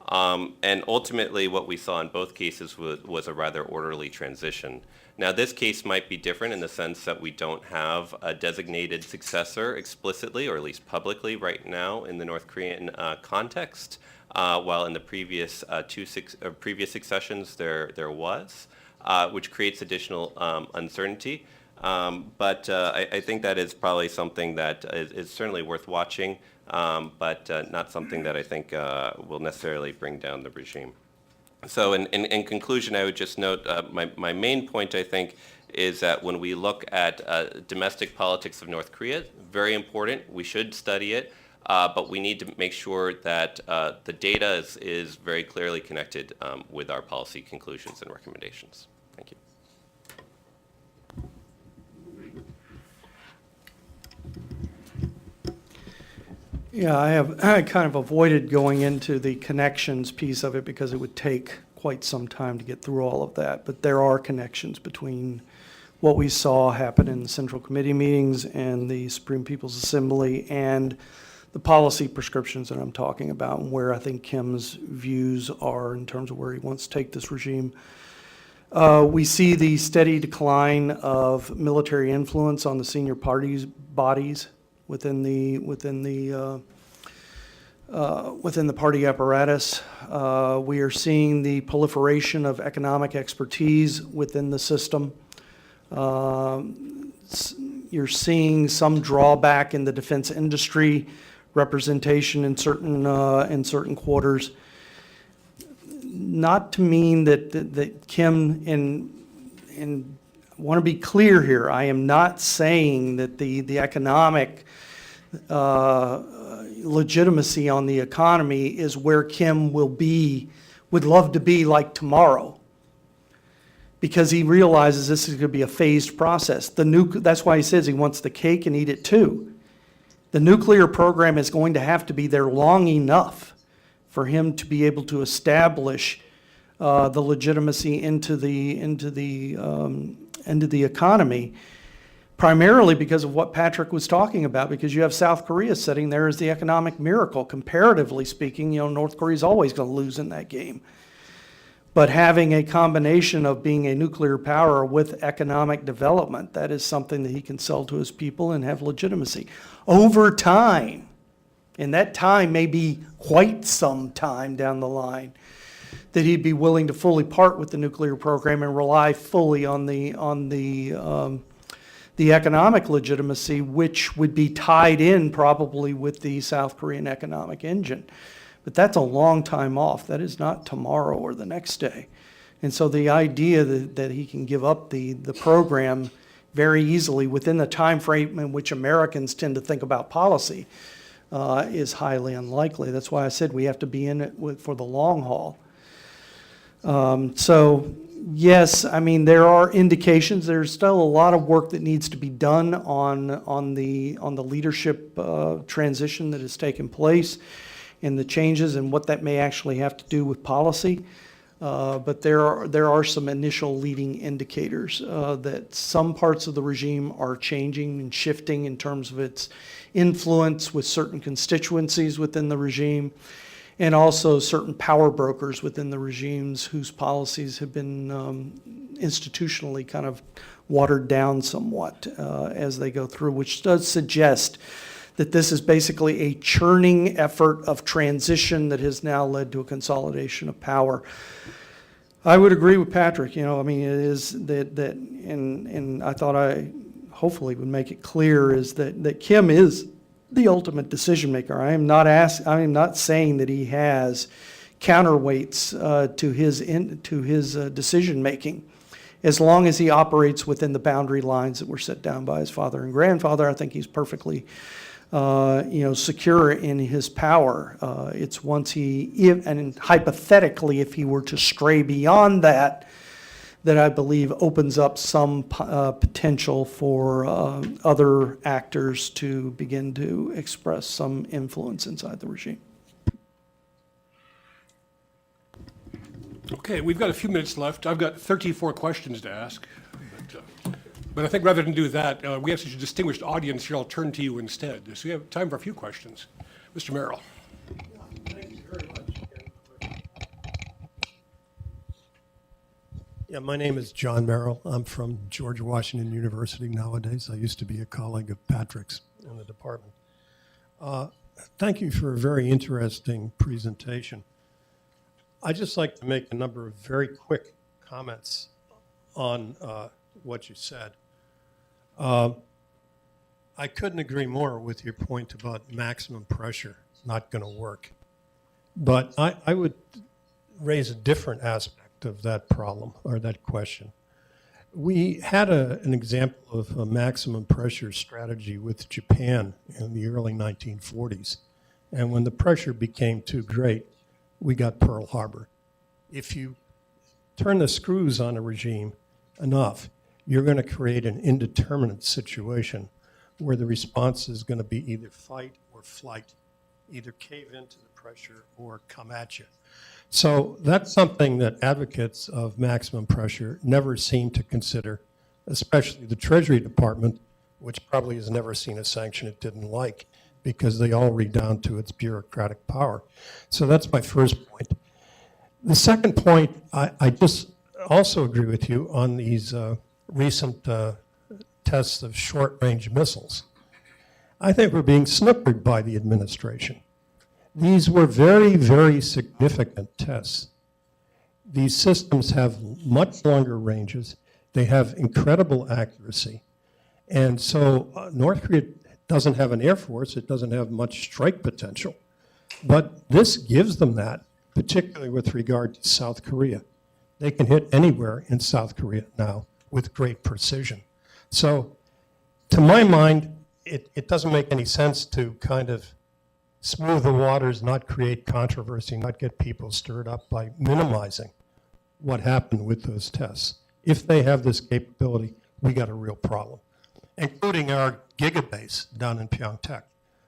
And ultimately what we saw in both cases was a rather orderly transition. Now this case might be different in the sense that we don't have a designated successor explicitly, or at least publicly right now in the North Korean context, while in the previous previous successions there was, which creates additional uncertainty. But I think that is probably something that is certainly worth watching, but not something that I think will necessarily bring down the regime. So in conclusion, I would just note my main point, I think, is that when we look at domestic politics of North Korea, very important, we should study it, but we need to make sure that the data is very clearly connected with our policy conclusions and recommendations. Thank you. Yeah, I kind of avoided going into the connections piece of it because it would take quite some time to get through all of that. But there are connections between what we saw happen in the Central Committee meetings and the Supreme People's Assembly and the policy prescriptions that I'm talking about, and where I think Kim's views are in terms of where he wants to take this regime. We see the steady decline of military influence on the senior bodies within the party apparatus. We are seeing the proliferation of economic expertise within the system. You're seeing some drawback in the defense industry representation in certain quarters. Not to mean that Kim, and I want to be clear here, I am not saying that the economic legitimacy on the economy is where Kim would love to be like tomorrow, because he realizes this is going to be a phased process. That's why he says he wants the cake and eat it too. The nuclear program is going to have to be there long enough for him to be able to establish the legitimacy into the economy, primarily because of what Patrick was talking about, because you have South Korea sitting there as the economic miracle. Comparatively speaking, North Korea's always going to lose in that game. But having a combination of being a nuclear power with economic development, that is something that he can sell to his people and have legitimacy. Over time, and that time may be quite some time down the line, that he'd be willing to fully part with the nuclear program and rely fully on the economic legitimacy, which would be tied in probably with the South Korean economic engine. But that's a long time off. That is not tomorrow or the next day. And so the idea that he can give up the program very easily within the time frame in which Americans tend to think about policy is highly unlikely. That's why I said we have to be in it for the long haul. So yes, I mean, there are indications. There's still a lot of work that needs to be done on the leadership transition that has taken place, and the changes and what that may actually have to do with policy. But there are some initial leading indicators that some parts of the regime are changing and shifting in terms of its influence with certain constituencies within the regime, and also certain power brokers within the regimes whose policies have been institutionally kind of watered down somewhat as they go through, which does suggest that this is basically a churning effort of transition that has now led to a consolidation of power. I would agree with Patrick. I mean, it is that and I thought I hopefully would make it clear is that Kim is the ultimate decision maker. I am not saying that he has counterweights to his decision making. As long as he operates within the boundary lines that were set down by his father and grandfather, I think he's perfectly secure in his power. It's once and hypothetically, if he were to stray beyond that I believe opens up some potential for other actors to begin to express some influence inside the regime. Okay, we've got a few minutes left. I've got 34 questions to ask. But I think rather than do that, we have such a distinguished audience here. I'll turn to you instead. So we have time for a few questions. Mr. Merrill. Thank you very much. Yeah, my name is John Merrill. I'm from George Washington University nowadays. I used to be a colleague of Patrick's in the department. Thank you for a very interesting presentation. I'd just like to make a number of very quick comments on what you said. I couldn't agree more with your point about maximum pressure not going to work. But I would raise a different aspect of that problem or that question. We had an example of a maximum pressure strategy with Japan in the early 1940s. And when the pressure became too great, we got Pearl Harbor. If you turn the screws on a regime enough, you're going to create an indeterminate situation where the response is going to be either fight or flight, either cave into the pressure or come at you. So that's something that advocates of maximum pressure never seem to consider, especially the Treasury Department, which probably has never seen a sanction it didn't like because they all redound to its bureaucratic power. So that's my first point. The second point, I just also agree with you on these recent tests of short-range missiles. I think we're being snookered by the administration. These were very, very significant tests. These systems have much longer ranges. They have incredible accuracy. And so North Korea doesn't have an air force. It doesn't have much strike potential. But this gives them that, particularly with regard to South Korea. They can hit anywhere in South Korea now with great precision. So to my mind, it doesn't make any sense to kind of smooth the waters, not create controversy, not get people stirred up by minimizing what happened with those tests. If they have this capability, we got a real problem, including our gigabase down in Pyeongtaek,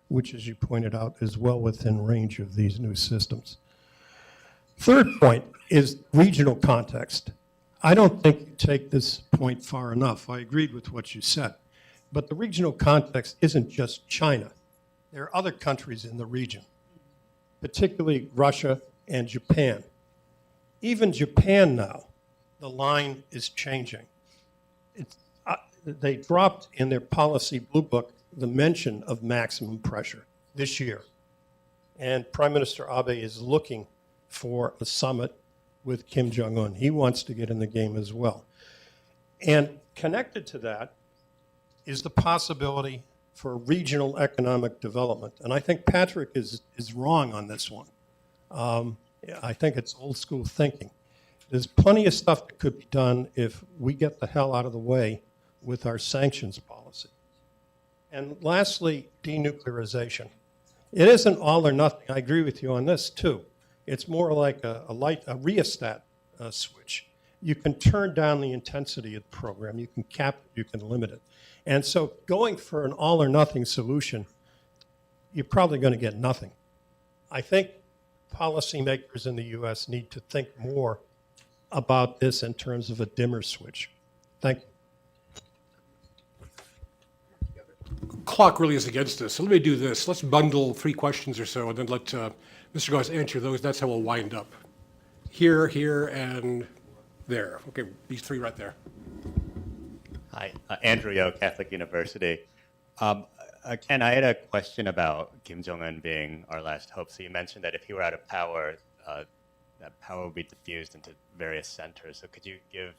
which, as you pointed out, is well within range of these new systems. Third point is regional context. I don't think you take this point far enough. I agreed with what you said. But the regional context isn't just China. There are other countries in the region, particularly Russia and Japan. Even Japan now, the line is changing. They dropped in their policy blue book the mention of maximum pressure this year. And Prime Minister Abe is looking for a summit with Kim Jong-un. He wants to get in the game as well. And connected to that is the possibility for regional economic development. And I think Patrick is wrong on this one. I think it's old school thinking. There's plenty of stuff that could be done if we get the hell out of the way with our sanctions policy. And lastly, denuclearization. It isn't all or nothing. I agree with you on this too. It's more like a rheostat switch. You can turn down the intensity of the program. You can cap it, you can limit it. And so going for an all or nothing solution, you're probably going to get nothing. I think policymakers in the U.S. need to think more about this in terms of a dimmer switch. Thank you. Clock really is against us, so let me do this. Let's bundle 3 questions or so, and then let Mr. Gause answer those. That's how we'll wind up. Here, here, and there. Okay, these 3 right there. Hi, Andrew Yo, Catholic University. Ken, I had a question about Kim Jong-un being our last hope. So you mentioned that if he were out of power, that power would be diffused into various centers. So could you give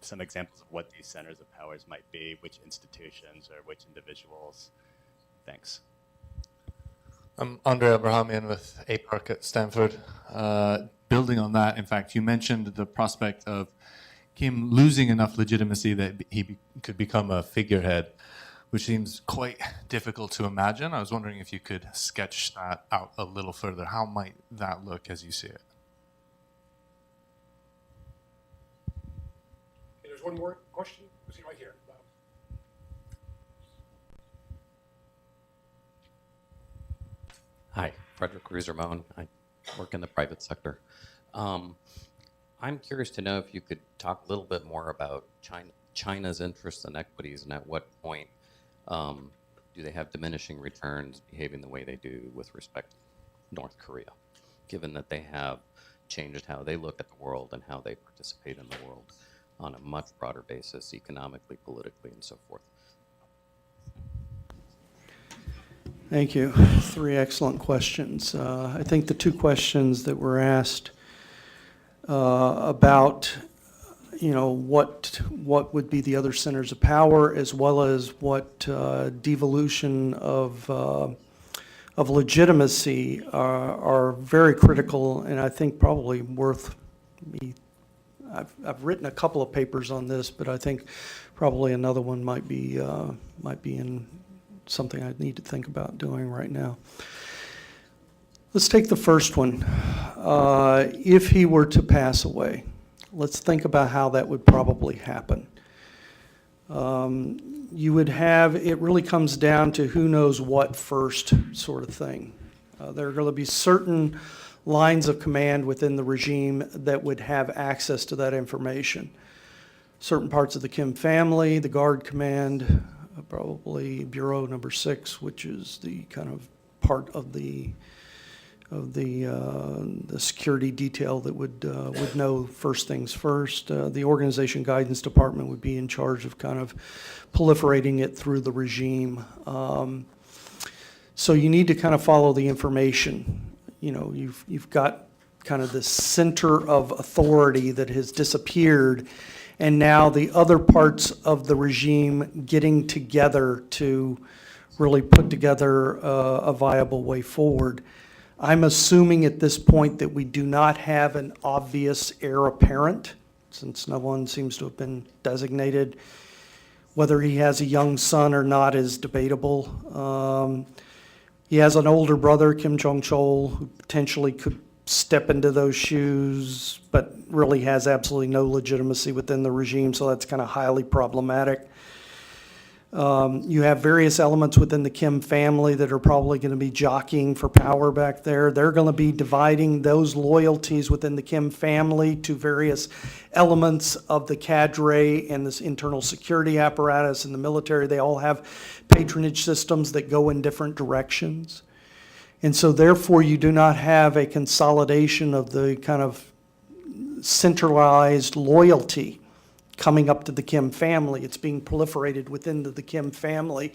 some examples of what these centers of powers might be, which institutions or which individuals? Thanks. I'm Andre Abrahamian with APARC at Stanford. Building on that, in fact, you mentioned the prospect of Kim losing enough legitimacy that he could become a figurehead, which seems quite difficult to imagine. I was wondering if you could sketch that out a little further. How might that look as you see it? There's one more question. Let's see right here. Hi, Frederick Ruiz-Ramon. I work in the private sector. I'm curious to know if you could talk a little bit more about China's interests and equities, and at what point do they have diminishing returns behaving the way they do with respect to North Korea, given that they have changed how they look at the world and how they participate in the world on a much broader basis, economically, politically, and so forth. Thank you. 3 excellent questions. I think the 2 questions that were asked about, what would be the other centers of power, as well as what devolution of legitimacy are very critical, and I think probably worth me. I've written a couple of papers on this, but I think probably another one might be in something I need to think about doing right now. Let's take the first one. If he were to pass away, let's think about how that would probably happen. You would have, it really comes down to who knows what first sort of thing. There are going to be certain lines of command within the regime that would have access to that information. Certain parts of the Kim family, the Guard Command, probably Bureau Number 6, which is the kind of part of the security detail that would know first things first. The Organization Guidance Department would be in charge of kind of proliferating it through the regime. So you need to kind of follow the information. You've got kind of this center of authority that has disappeared, and now the other parts of the regime getting together to really put together a viable way forward. I'm assuming at this point that we do not have an obvious heir apparent, since no one seems to have been designated. Whether he has a young son or not is debatable. He has an older brother, Kim Jong-chol, who potentially could step into those shoes, but really has absolutely no legitimacy within the regime, so that's kind of highly problematic. You have various elements within the Kim family that are probably going to be jockeying for power back there. They're going to be dividing those loyalties within the Kim family to various elements of the cadre and this internal security apparatus in the military. They all have patronage systems that go in different directions. And so therefore, you do not have a consolidation of the kind of centralized loyalty coming up to the Kim family. It's being proliferated within the Kim family.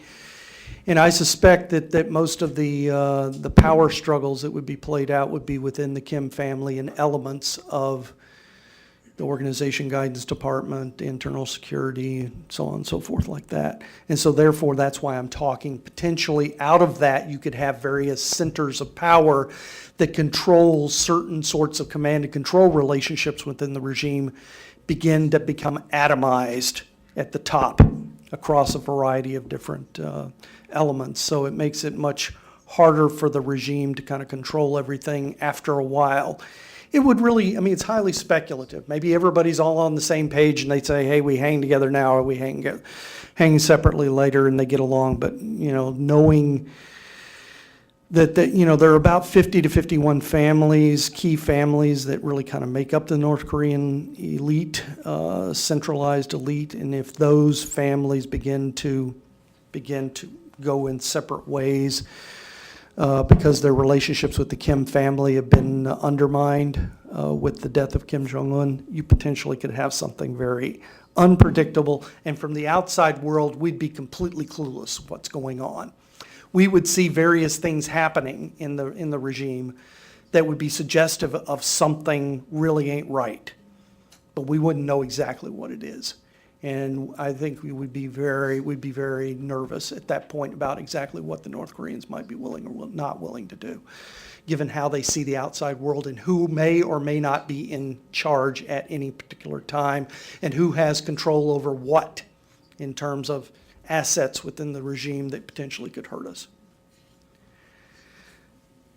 And I suspect that most of the power struggles that would be played out would be within the Kim family and elements of the Organization Guidance Department, internal security, and so on and so forth like that. And so therefore, that's why I'm talking potentially out of that, you could have various centers of power that control certain sorts of command and control relationships within the regime begin to become atomized at the top across a variety of different elements. So it makes it much harder for the regime to kind of control everything after a while. It would really, I mean, it's highly speculative. Maybe everybody's all on the same page and they say, hey, we hang together now or we hang separately later and they get along. But, you know, knowing that you know, there are about 50 to 51 families, key families that really kind of make up the North Korean elite, centralized elite. And if those families begin to go in separate ways, because their relationships with the Kim family have been undermined with the death of Kim Jong-un, you potentially could have something very unpredictable. And from the outside world, we'd be completely clueless what's going on. We would see various things happening in the regime that would be suggestive of something really ain't right, but we wouldn't know exactly what it is. And I think we'd be very nervous at that point about exactly what the North Koreans might be willing or not willing to do, given how they see the outside world and who may or may not be in charge at any particular time and who has control over what in terms of assets within the regime that potentially could hurt us.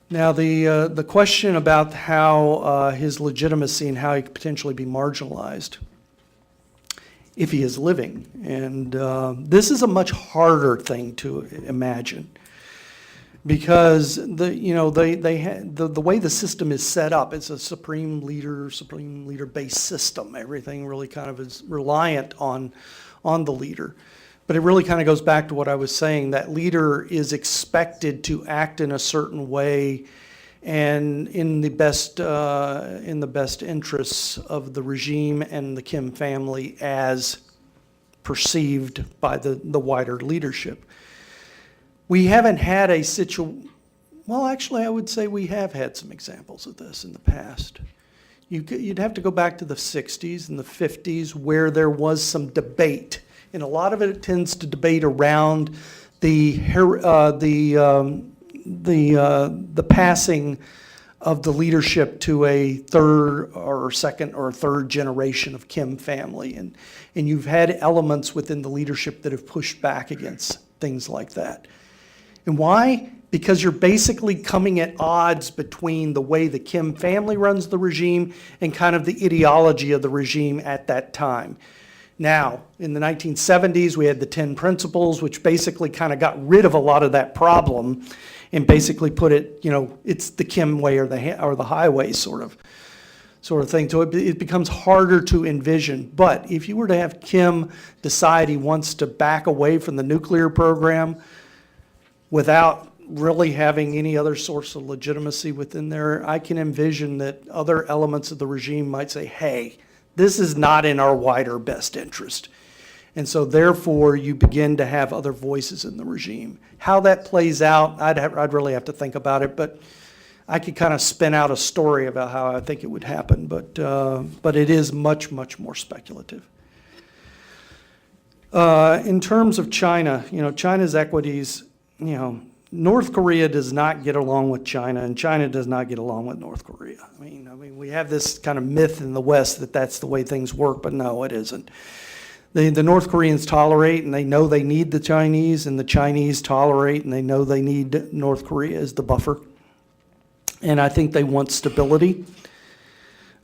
Now, the question about how his legitimacy and how he could potentially be marginalized if he is living. And this is a much harder thing to imagine because the way the system is set up, it's a supreme leader based system. Everything really kind of is reliant on the leader. But it really kind of goes back to what I was saying, that leader is expected to act in a certain way and in the best interests of the regime and the Kim family as perceived by the wider leadership. We haven't had a situation, well, actually, I would say we have had some examples of this in the past. You'd have to go back to the 60s and the 50s where there was some debate, and a lot of it tends to debate around the passing of the leadership to a third or second or third generation of Kim family. And you've had elements within the leadership that have pushed back against things like that. And why? Because you're basically coming at odds between the way the Kim family runs the regime and kind of the ideology of the regime at that time. Now, in the 1970s, we had the 10 Principles, which basically kind of got rid of a lot of that problem and basically put it, you know, it's the Kim way or the highway sort of thing. So it becomes harder to envision. But if you were to have Kim decide he wants to back away from the nuclear program without really having any other source of legitimacy within there, I can envision that other elements of the regime might say, hey, this is not in our wider best interest. And so therefore, you begin to have other voices in the regime. How that plays out, I'd really have to think about it, but I could kind of spin out a story about how I think it would happen, but it is much, much more speculative. In terms of China, you know, China's equities, you know, North Korea does not get along with China, and China does not get along with North Korea. I mean, we have this kind of myth in the West that that's the way things work, but no, it isn't. The North Koreans tolerate, and they know they need the Chinese, and the Chinese tolerate, and they know they need North Korea as the buffer. And I think they want stability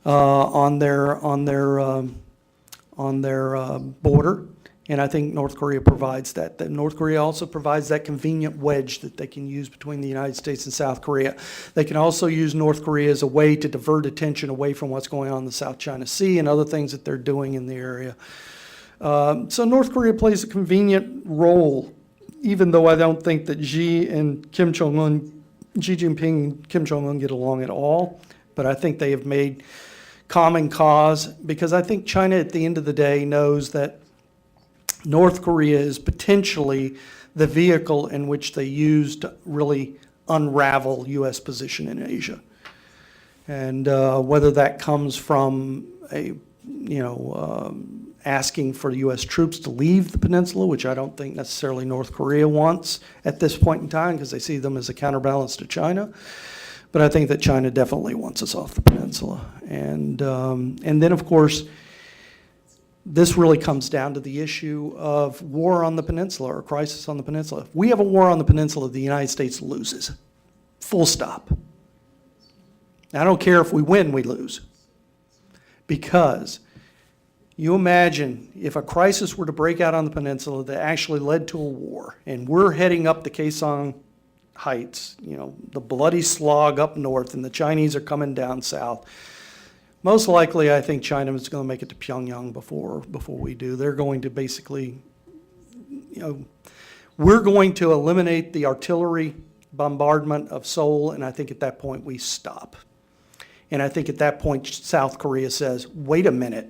on their border. And I think North Korea provides that. That North Korea also provides that convenient wedge that they can use between the United States and South Korea. They can also use North Korea as a way to divert attention away from what's going on in the South China Sea and other things that they're doing in the area. So North Korea plays a convenient role, even though I don't think that Xi Jinping and Kim Jong-un get along at all. But I think they have made common cause, because I think China at the end of the day knows that North Korea is potentially the vehicle in which they use to really unravel U.S. position in Asia. And whether that comes from asking for U.S. troops to leave the peninsula, which I don't think necessarily North Korea wants at this point in time, because they see them as a counterbalance to China. But I think that China definitely wants us off the peninsula. And then, of course, this really comes down to the issue of war on the peninsula, or crisis on the peninsula. If we have a war on the peninsula, the United States loses. Full stop. I don't care if we win, we lose. Because you imagine if a crisis were to break out on the peninsula that actually led to a war, and we're heading up the Kaesong Heights, the bloody slog up north, and the Chinese are coming down south. Most likely, I think China is going to make it to Pyongyang before we do. They're going to basically, we're going to eliminate the artillery bombardment of Seoul, and I think at that point we stop. And I think at that point South Korea says, wait a minute,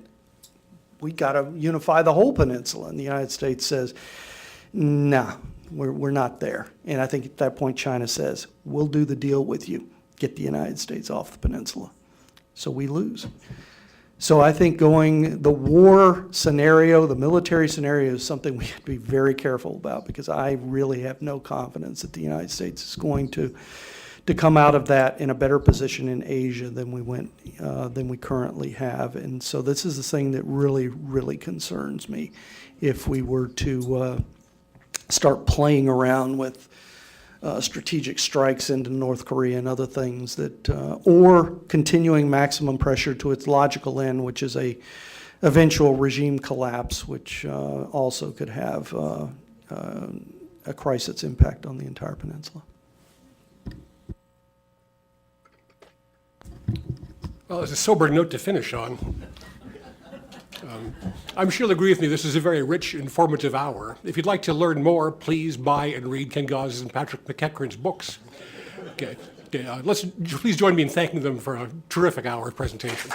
we got to unify the whole peninsula. And the United States says, nah, we're not there. And I think at that point China says, we'll do the deal with you, get the United States off the peninsula. So we lose. So I think going the war scenario, the military scenario, is something we have to be very careful about, because I really have no confidence that the United States is going to come out of that in a better position in Asia than we currently have. And so this is the thing that really, really concerns me, if we were to start playing around with strategic strikes into North Korea and other things that, or continuing maximum pressure to its logical end, which is a eventual regime collapse, which also could have a crisis impact on the entire peninsula. Well, it's a sobering note to finish on. I'm sure you'll agree with me, this is a very rich, informative hour. If you'd like to learn more, please buy and read Ken Gause's and Patrick McEachern's books. Okay. Please join me in thanking them for a terrific hour of presentation.